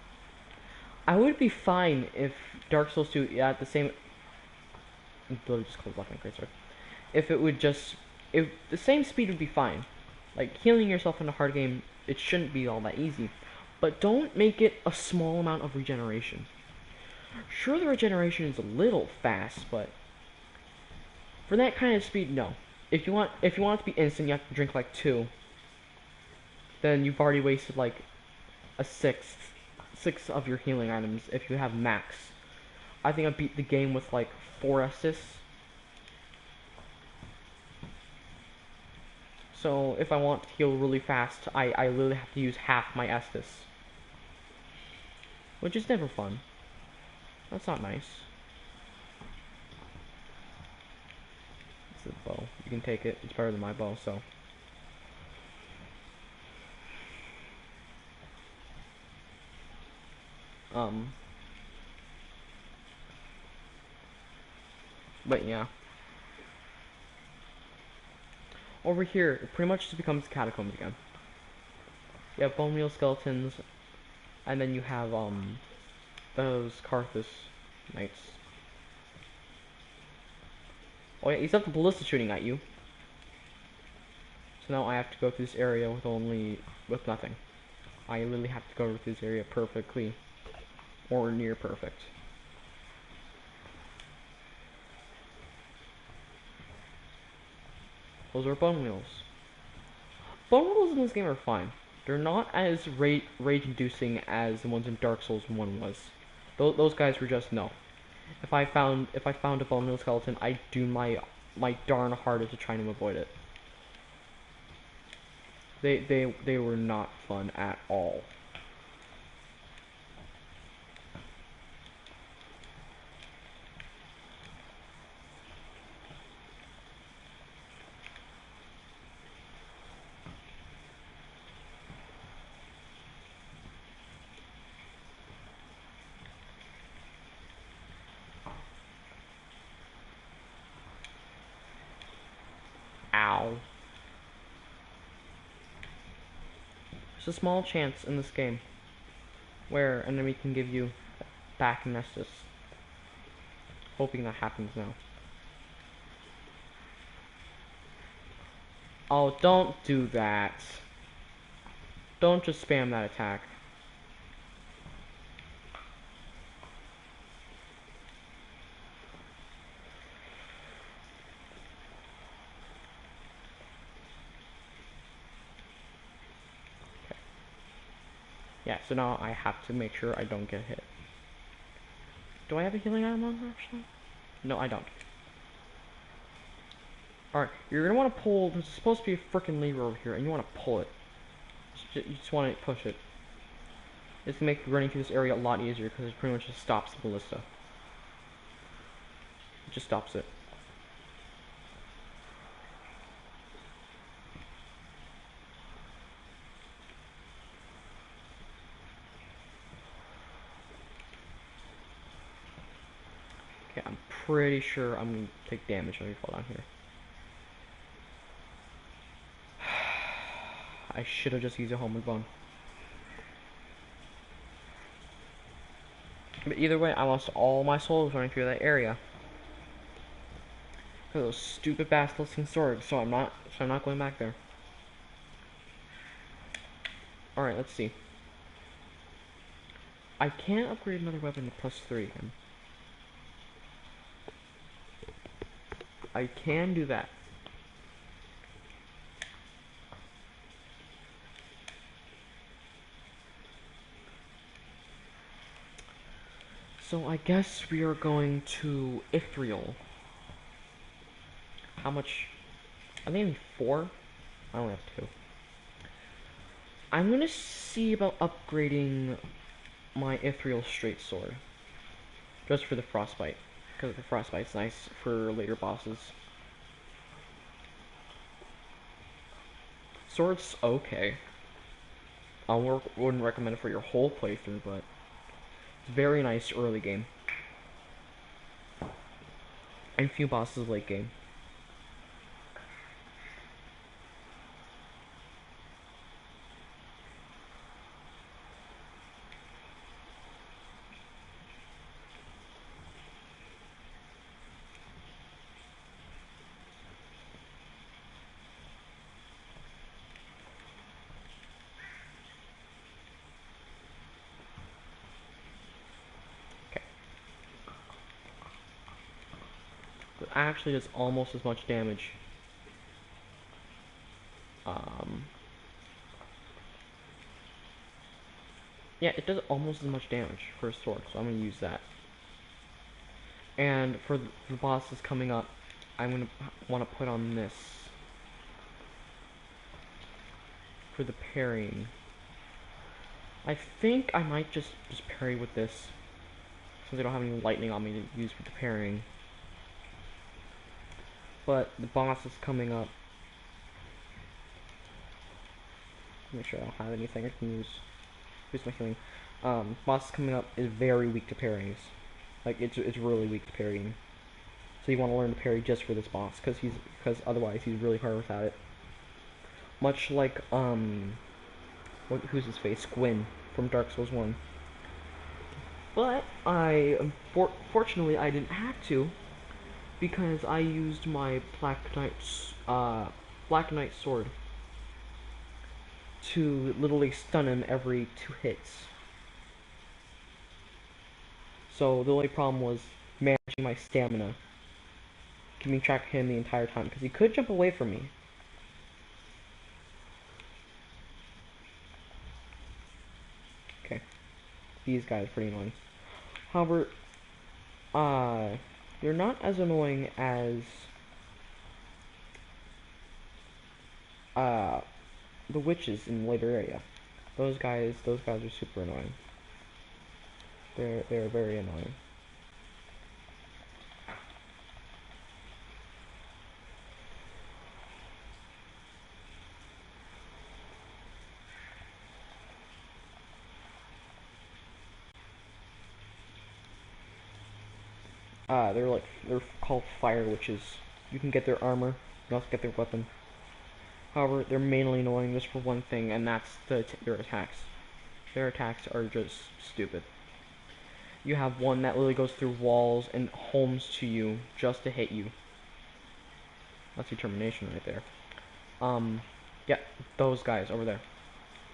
I would be fine if Dark Souls 2 had the same literally just called blocking greatsword. If it would just, if the same speed would be fine. Like healing yourself in a hard game, it shouldn't be all that easy. But don't make it a small amount of regeneration. Sure, the regeneration is a little fast, but for that kind of speed, no. If you want it to be instant, you have to drink like 2. Then you've already wasted like a six of your healing items if you have max. I think I beat the game with like 4 assists. So if I want to heal really fast, I literally have to use half my Estus. Which is never fun. That's not nice. It's a bow. You can take it. It's better than my bow, so. But yeah. Over here, it pretty much just becomes catacombs again. You have bone meal skeletons, and then you have, those Carthus knights. Oh yeah, you still have the ballista shooting at you. So now I have to go through this area with nothing. I literally have to go through this area perfectly. Or near perfect. Those are bone wheels. Bone wheels in this game are fine. They're not as rage-inducing as the ones in Dark Souls 1 was. Those guys were just no. If I found a bone wheel skeleton, I'd do my darn hardest to try and avoid it. They were not fun at all. Ow. There's a small chance in this game where an enemy can give you back Nestus. Hoping that happens now. Oh, don't do that. Don't just spam that attack. Okay. Yeah, so now I have to make sure I don't get hit. Do I have a healing item on, actually? No, I don't. Alright, you're gonna want to pull. There's supposed to be a freaking lever over here, and you want to pull it. You just want to push it. It's gonna make running through this area a lot easier because it pretty much just stops the ballista. It just stops it. Okay, I'm pretty sure I'm gonna take damage when we fall down here. I should have just used a homeward bone. But either way, I lost all my souls running through that area. For those stupid basilisking swords, so I'm not going back there. Alright, let's see. I can't upgrade another weapon to +3 again. I can do that. So I guess we are going to Ethereal. How much? I think I need 4. I only have 2. I'm gonna see about upgrading my Ethereal straight sword. Just for the frostbite. Because the frostbite's nice for later bosses. Sword's okay. I wouldn't recommend it for your whole playthrough, but it's very nice early game. And few bosses late game. actually does almost as much damage. Yeah, it does almost as much damage for a sword, so I'm gonna use that. And for the bosses coming up, I'm gonna want to put on this for the parrying. I think I might just parry with this, since I don't have any lightning on me to use for the parrying. But the boss is coming up. Make sure I don't have anything I can use. Use my healing. Boss coming up is very weak to parries. Like it's really weak to parrying. So you want to learn to parry just for this boss, because otherwise he's really hard without it. Much like who's his face? Gwyn from Dark Souls 1. But fortunately I didn't have to, because I used my Black Knight sword to literally stun him every 2 hits. So the only problem was managing my stamina, keeping track of him the entire time, because he could jump away from me. Okay, these guys are pretty annoying. However, they're not as annoying as the witches in the later area. Those guys are super annoying. They're very annoying. They're called fire witches. You can get their armor, you can also get their weapon. However, they're mainly annoying just for one thing, and that's their attacks. Their attacks are just stupid. You have one that literally goes through walls and homes to you just to hit you. That's determination right there. Yeah, those guys over there.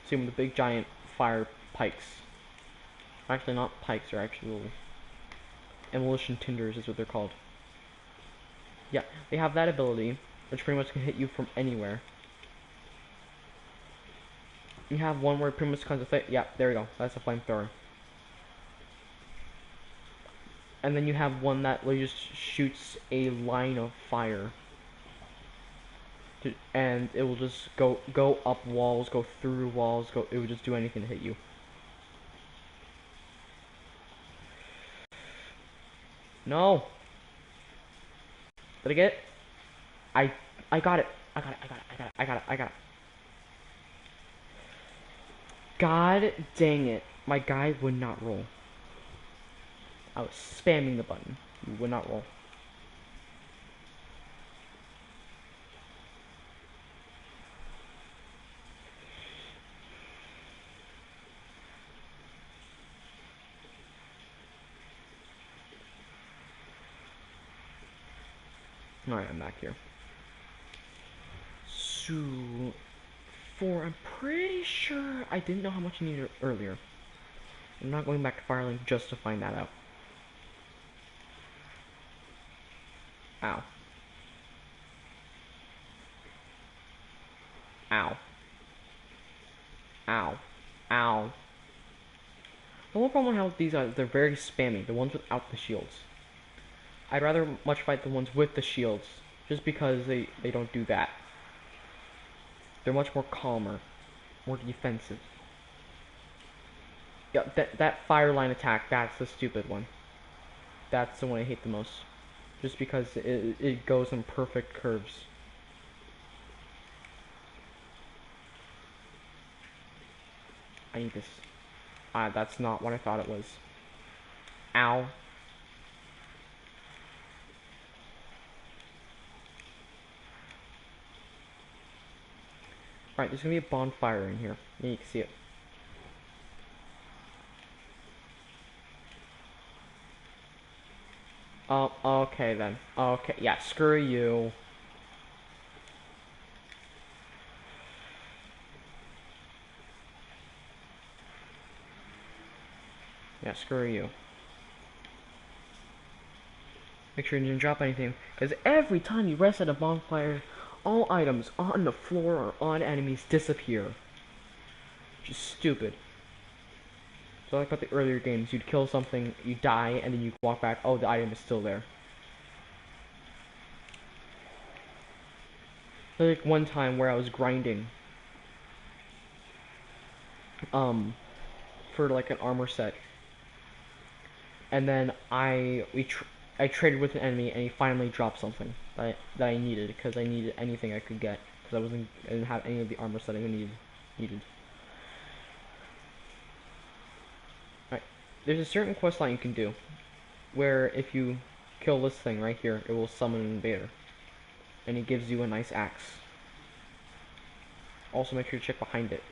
See them with the big giant fire pikes. Actually, not pikes, they're actually little demolition tinders is what they're called. Yeah, they have that ability, which pretty much can hit you from anywhere. You have one where it pretty much comes with it. Yeah, there we go. That's a flamethrower. And then you have one that literally just shoots a line of fire. And it will just go up walls, go through walls, it will just do anything to hit you. No. Did I get it? I got it. I got it. I got it. I got it. I got it. I got it. God dang it. My guy would not roll. I was spamming the button. He would not roll. Alright, I'm back here. So, I'm pretty sure I didn't know how much I needed earlier. I'm not going back to Firelink just to find that out. Ow. Ow. Ow. Ow. The only problem I have with these guys is they're very spammy, the ones without the shields. I'd rather much fight the ones with the shields, just because they don't do that. They're much more calmer, more defensive. Yeah, that fire line attack, that's the stupid one. That's the one I hate the most. Just because it goes in perfect curves. I need this. That's not what I thought it was. Ow. Alright, there's gonna be a bonfire in here. Yeah, you can see it. Oh, okay then. Okay, yeah, screw you. Yeah, screw you. Make sure you didn't drop anything, because every time you rest at a bonfire, all items on the floor or on enemies disappear. Which is stupid. So like about the earlier games, you'd kill something, you die, and then you walk back, oh, the item is still there. Like one time where I was grinding, for like an armor set, and then I traded with an enemy, and he finally dropped something that I needed, because I needed anything I could get, because I didn't have any of the armor set I needed. Alright, there's a certain quest line you can do, where if you kill this thing right here, it will summon an invader, and it gives you a nice axe. Also make sure to check behind it.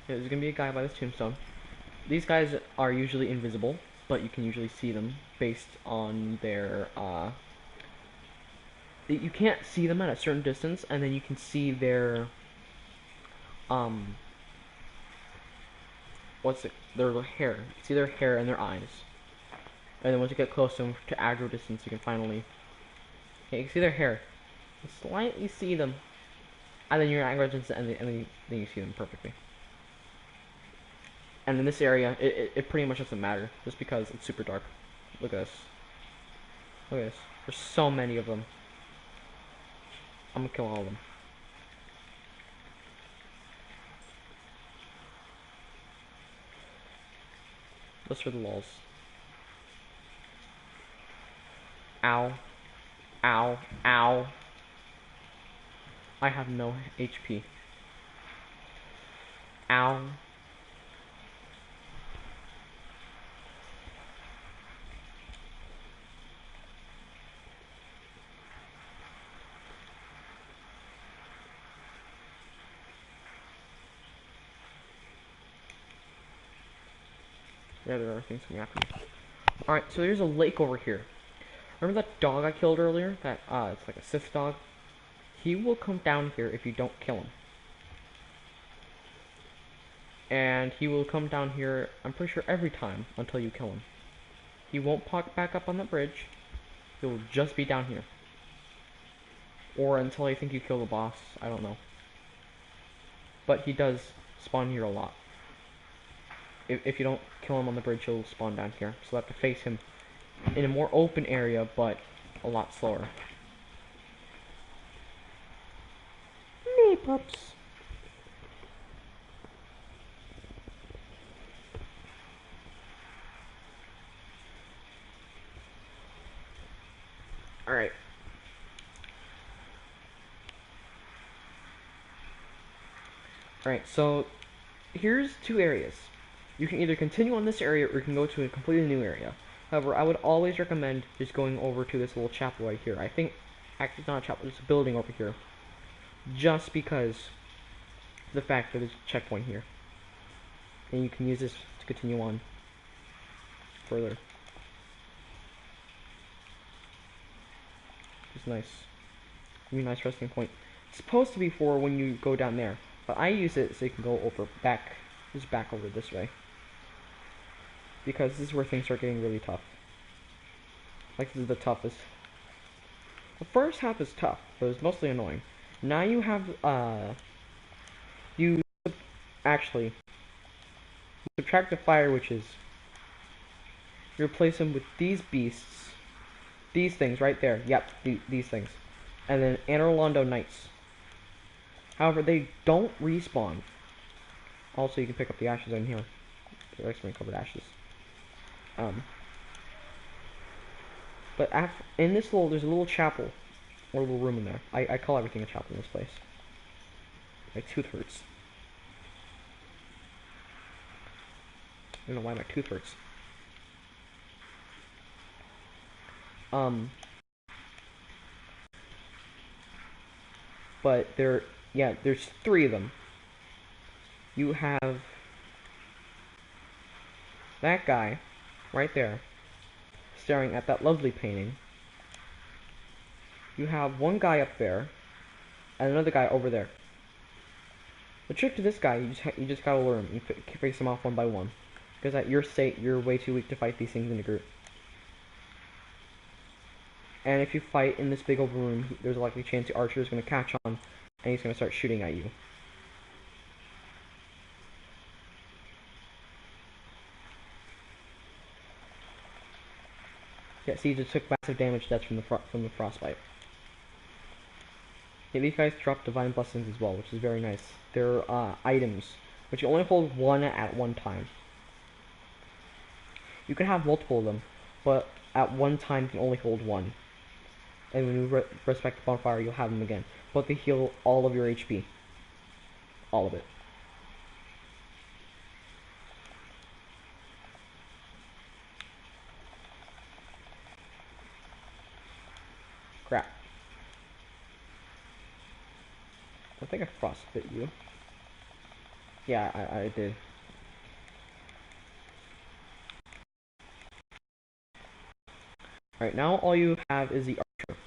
There's gonna be a guy by this tombstone. These guys are usually invisible, but you can usually see them based on their, you can't see them at a certain distance, and then you can see their, their hair. You can see their hair and their eyes. And then once you get close to them, to aggro distance, you can finally, you can see their hair. You slightly see them, and then you're at aggro distance, and then you see them perfectly. And in this area, it pretty much doesn't matter, just because it's super dark. Look at this. Look at this. There's so many of them. I'm gonna kill all of them. Just for the lulz. Ow. Ow. Ow. I have no HP. Ow. Yeah, there are things coming after me. Alright, so there's a lake over here. Remember that dog I killed earlier? That, it's like a Sith dog? He will come down here if you don't kill him. And he will come down here, I'm pretty sure every time, until you kill him. He won't pop back up on the bridge. He will just be down here. Or until I think you kill the boss, I don't know. But he does spawn here a lot. If you don't kill him on the bridge, he'll spawn down here. So I have to face him in a more open area, but a lot slower. Me pups. Alright. Alright, so here's two areas. You can either continue on this area or you can go to a completely new area. However, I would always recommend just going over to this little chapel right here. I think, actually it's not a chapel, it's a building over here. Just because of the fact that there's a checkpoint here. And you can use this to continue on further. It's nice. Really nice resting point. It's supposed to be for when you go down there. But I use it so you can go over back, just back over this way. Because this is where things start getting really tough. Like this is the toughest. The first half is tough, but it's mostly annoying. Now you have, actually, subtract the fire witches. You replace them with these beasts. These things right there. Yep, these things. And then Anor Knights. However, they don't respawn. Also, you can pick up the ashes in here. The X-Men covered ashes. But in this there's a little chapel, or a little room in there. I call everything a chapel in this place. My tooth hurts. I don't know why my tooth hurts. But there's three of them. You have that guy right there staring at that lovely painting. You have one guy up there and another guy over there. The trick to this guy, you just gotta lure him and face him off one by one, because at your state, you're way too weak to fight these things in a group. And if you fight in this big open room, there's a likely chance the archer is gonna catch on, and he's gonna start shooting at you. Yeah, see, he just took massive damage deaths from the frostbite. Yeah, these guys drop divine blessings as well, which is very nice. They're items, which you only hold one at one time. You can have multiple of them, but at one time you can only hold one. And when you respect the bonfire, you'll have them again. But they heal all of your HP. All of it. Crap. I think I frostbit you. Yeah, I did. Alright, now all you have is the archer.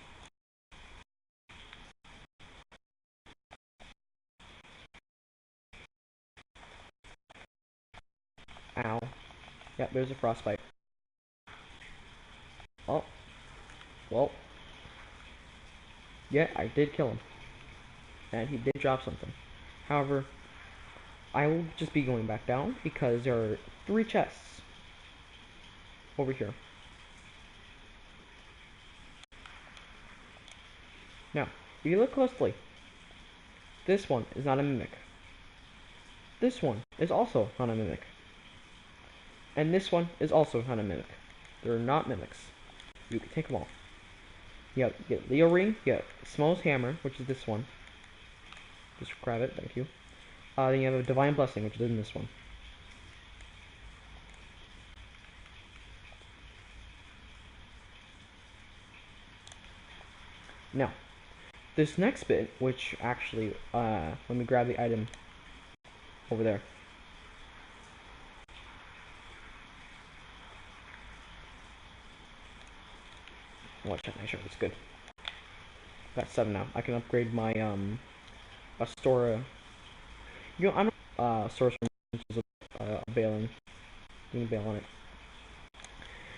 Ow. Yeah, there's a frostbite. Oh. Well. Yeah, I did kill him. And he did drop something. However, I will just be going back down because there are 3 chests over here. Now, if you look closely, this one is not a mimic. This one is also not a mimic. And this one is also not a mimic. They're not mimics. You can take them all. You get Leo Ring, you get Small's Hammer, which is this one. Just grab it, thank you. Then you have a Divine Blessing, which is in this one. Now, this next bit, which actually, let me grab the item over there. Watch out, make sure it's good. Got 7 now. I can upgrade my, Astora. You know, I'm, Sorcerer, which is a Bailing. You can bail on it.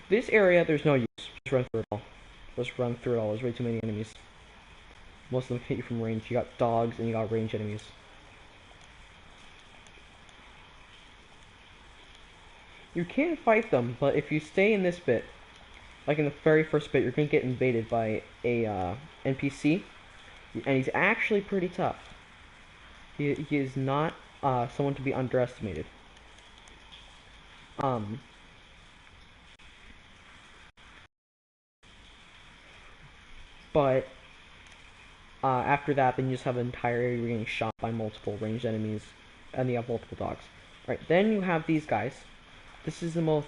This area, there's no use. Just run through it all. Just run through it all. There's way too many enemies. Most of them hit you from range. You got dogs and you got ranged enemies. You can fight them, but if you stay in this bit, like in the very first bit, you're gonna get invaded by a NPC, and he's actually pretty tough. He is not someone to be underestimated. But after that, then you just have an entire area where you're getting shot by multiple ranged enemies, and you have multiple dogs. Right, then you have these guys. This is the most,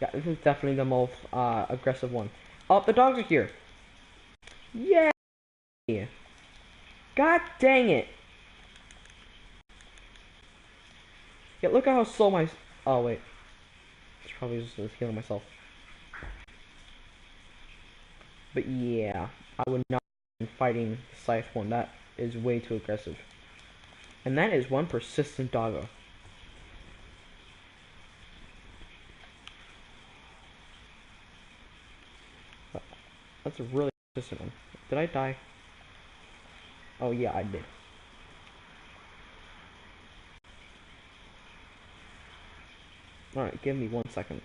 yeah, this is definitely the most aggressive one. Oh, the dogs are here. Yay! God dang it! Yeah, look at how slow my. Oh wait, it's probably just healing myself. But yeah, I would not be fighting the Scythe one. That is way too aggressive. And that is one persistent doggo. That's a really persistent one. Did I die? Oh yeah, I did. Alright, give me 1 second.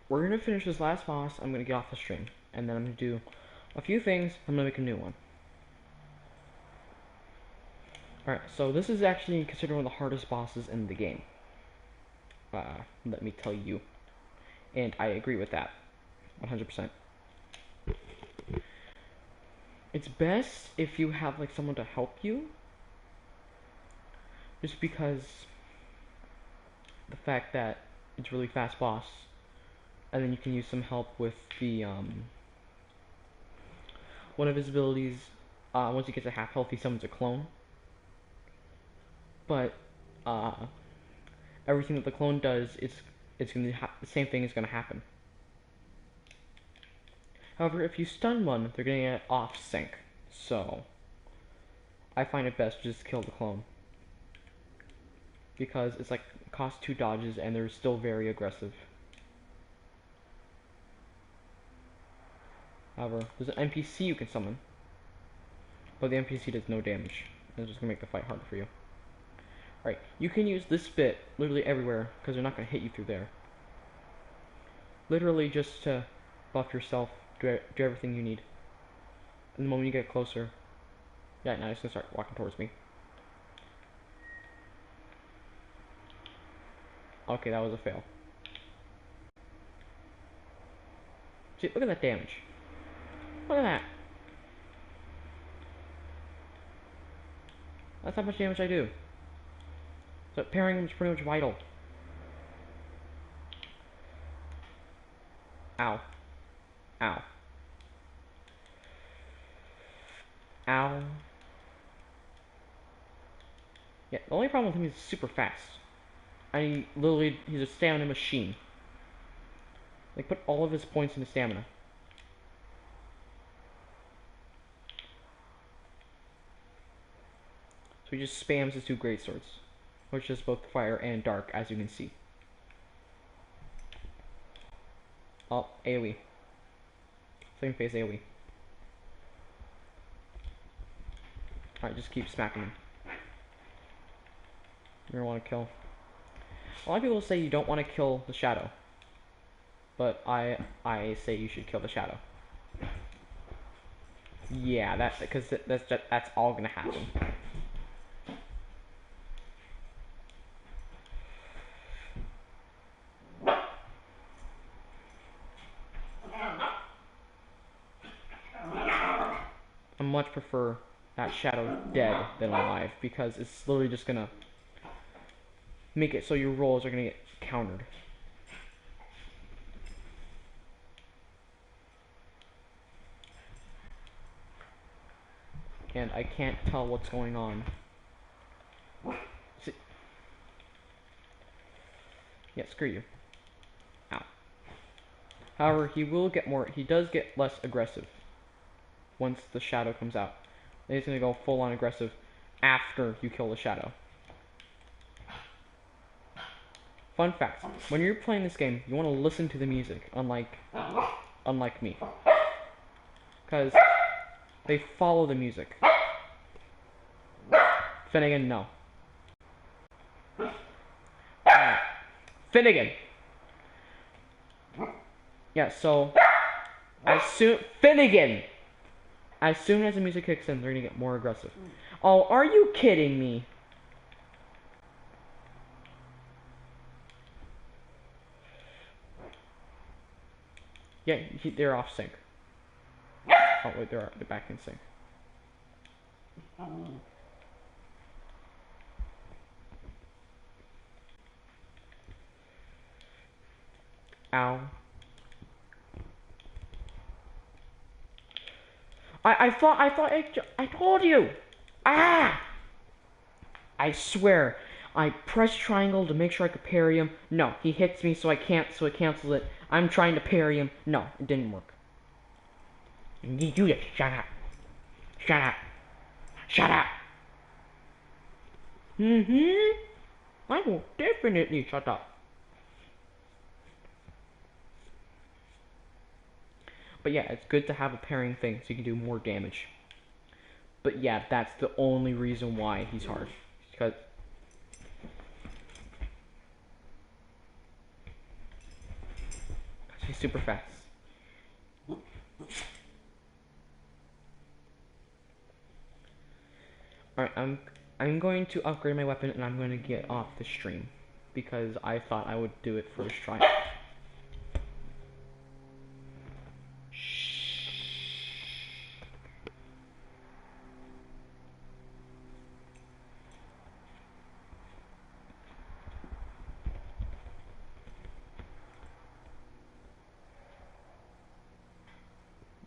we're gonna finish this last boss. I'm gonna get off the stream, and then I'm gonna do a few things. I'm gonna make a new one. Alright, so this is actually considered one of the hardest bosses in the game. Let me tell you. And I agree with that. 100%. It's best if you have like someone to help you. Just because the fact that it's a really fast boss. And then you can use some help with the one of his abilities, once he gets to half health, he summons a clone. But everything that the clone does, it's gonna the same thing is gonna happen. However, if you stun one, they're gonna get off sync. So I find it best to just kill the clone because it's like costs 2 dodges and they're still very aggressive. However, there's an NPC you can summon, but the NPC does no damage. It's just gonna make the fight harder for you. Alright, you can use this bit literally everywhere, because they're not gonna hit you through there. Literally just to buff yourself, do everything you need. And the moment you get closer, yeah, now it's gonna start walking towards me. Okay, that was a fail. See, look at that damage. Look at that. That's how much damage I do. So parrying is pretty much vital. Ow. Ow. Ow. Yeah, the only problem with him is he's super fast. He's a stamina machine. Like, put all of his points into stamina. So he just spams his 2 great swords, which is both fire and dark, as you can see. Oh, AoE. Same phase AoE. Alright, just keep smacking him. You're gonna want to kill. A lot of people say you don't want to kill the shadow, but I say you should kill the shadow. Yeah, that's all gonna happen. I much prefer that shadow dead than alive, because it's literally just gonna make it so your rolls are gonna get countered. And I can't tell what's going on. See? Yeah, screw you. Ow. However, he does get less aggressive once the shadow comes out. Then he's gonna go full on aggressive after you kill the shadow. Fun fact, when you're playing this game, you want to listen to the music, unlike me. Because they follow the music. Finnegan, no. Finnegan! Yeah, so Finnegan! As soon as the music kicks in, they're gonna get more aggressive. Oh, are you kidding me? Yeah, they're off sync. Oh wait, they're back in sync. Ow. I thought I told you. Ah! I swear, I pressed triangle to make sure I could parry him. No, he hits me, so I can't. So it cancels it. I'm trying to parry him. No, it didn't work. You just shut up. Shut up. Shut up. I will definitely shut up. But yeah, it's good to have a parrying thing so you can do more damage. But yeah, that's the only reason why he's hard. Because super fast. Alright, I'm going to upgrade my weapon and I'm going to get off the stream because I thought I would do it first try.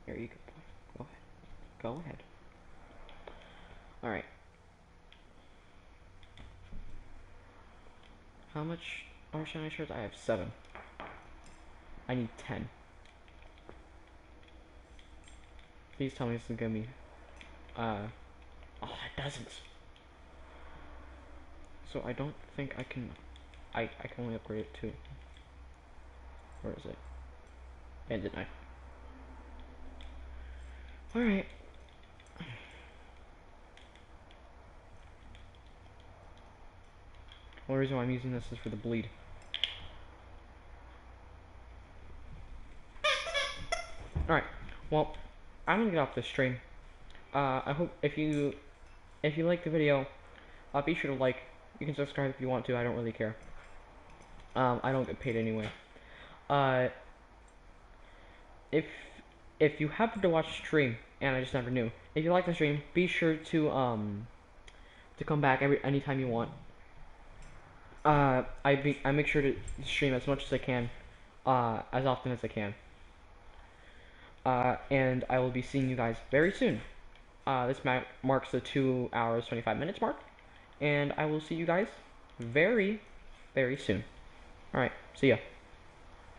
There you go. Go ahead. Alright. How much are shiny shards? I have 7. I need 10. Please tell me this is gonna be oh, it doesn't. So I don't think I can I can only upgrade it to, where is it? And didn't I? Alright. The only reason why I'm using this is for the bleed. Alright, well, I'm gonna get off this stream. I hope if you like the video, be sure to like. You can subscribe if you want to, I don't really care. I don't get paid anyway. If you happen to watch the stream, and I just never knew, if you like the stream, be sure to come back anytime you want. I make sure to stream as much as I can, as often as I can. And I will be seeing you guys very soon. This marks the 2 hours 25 minutes mark, and I will see you guys very, very soon. Alright, see ya.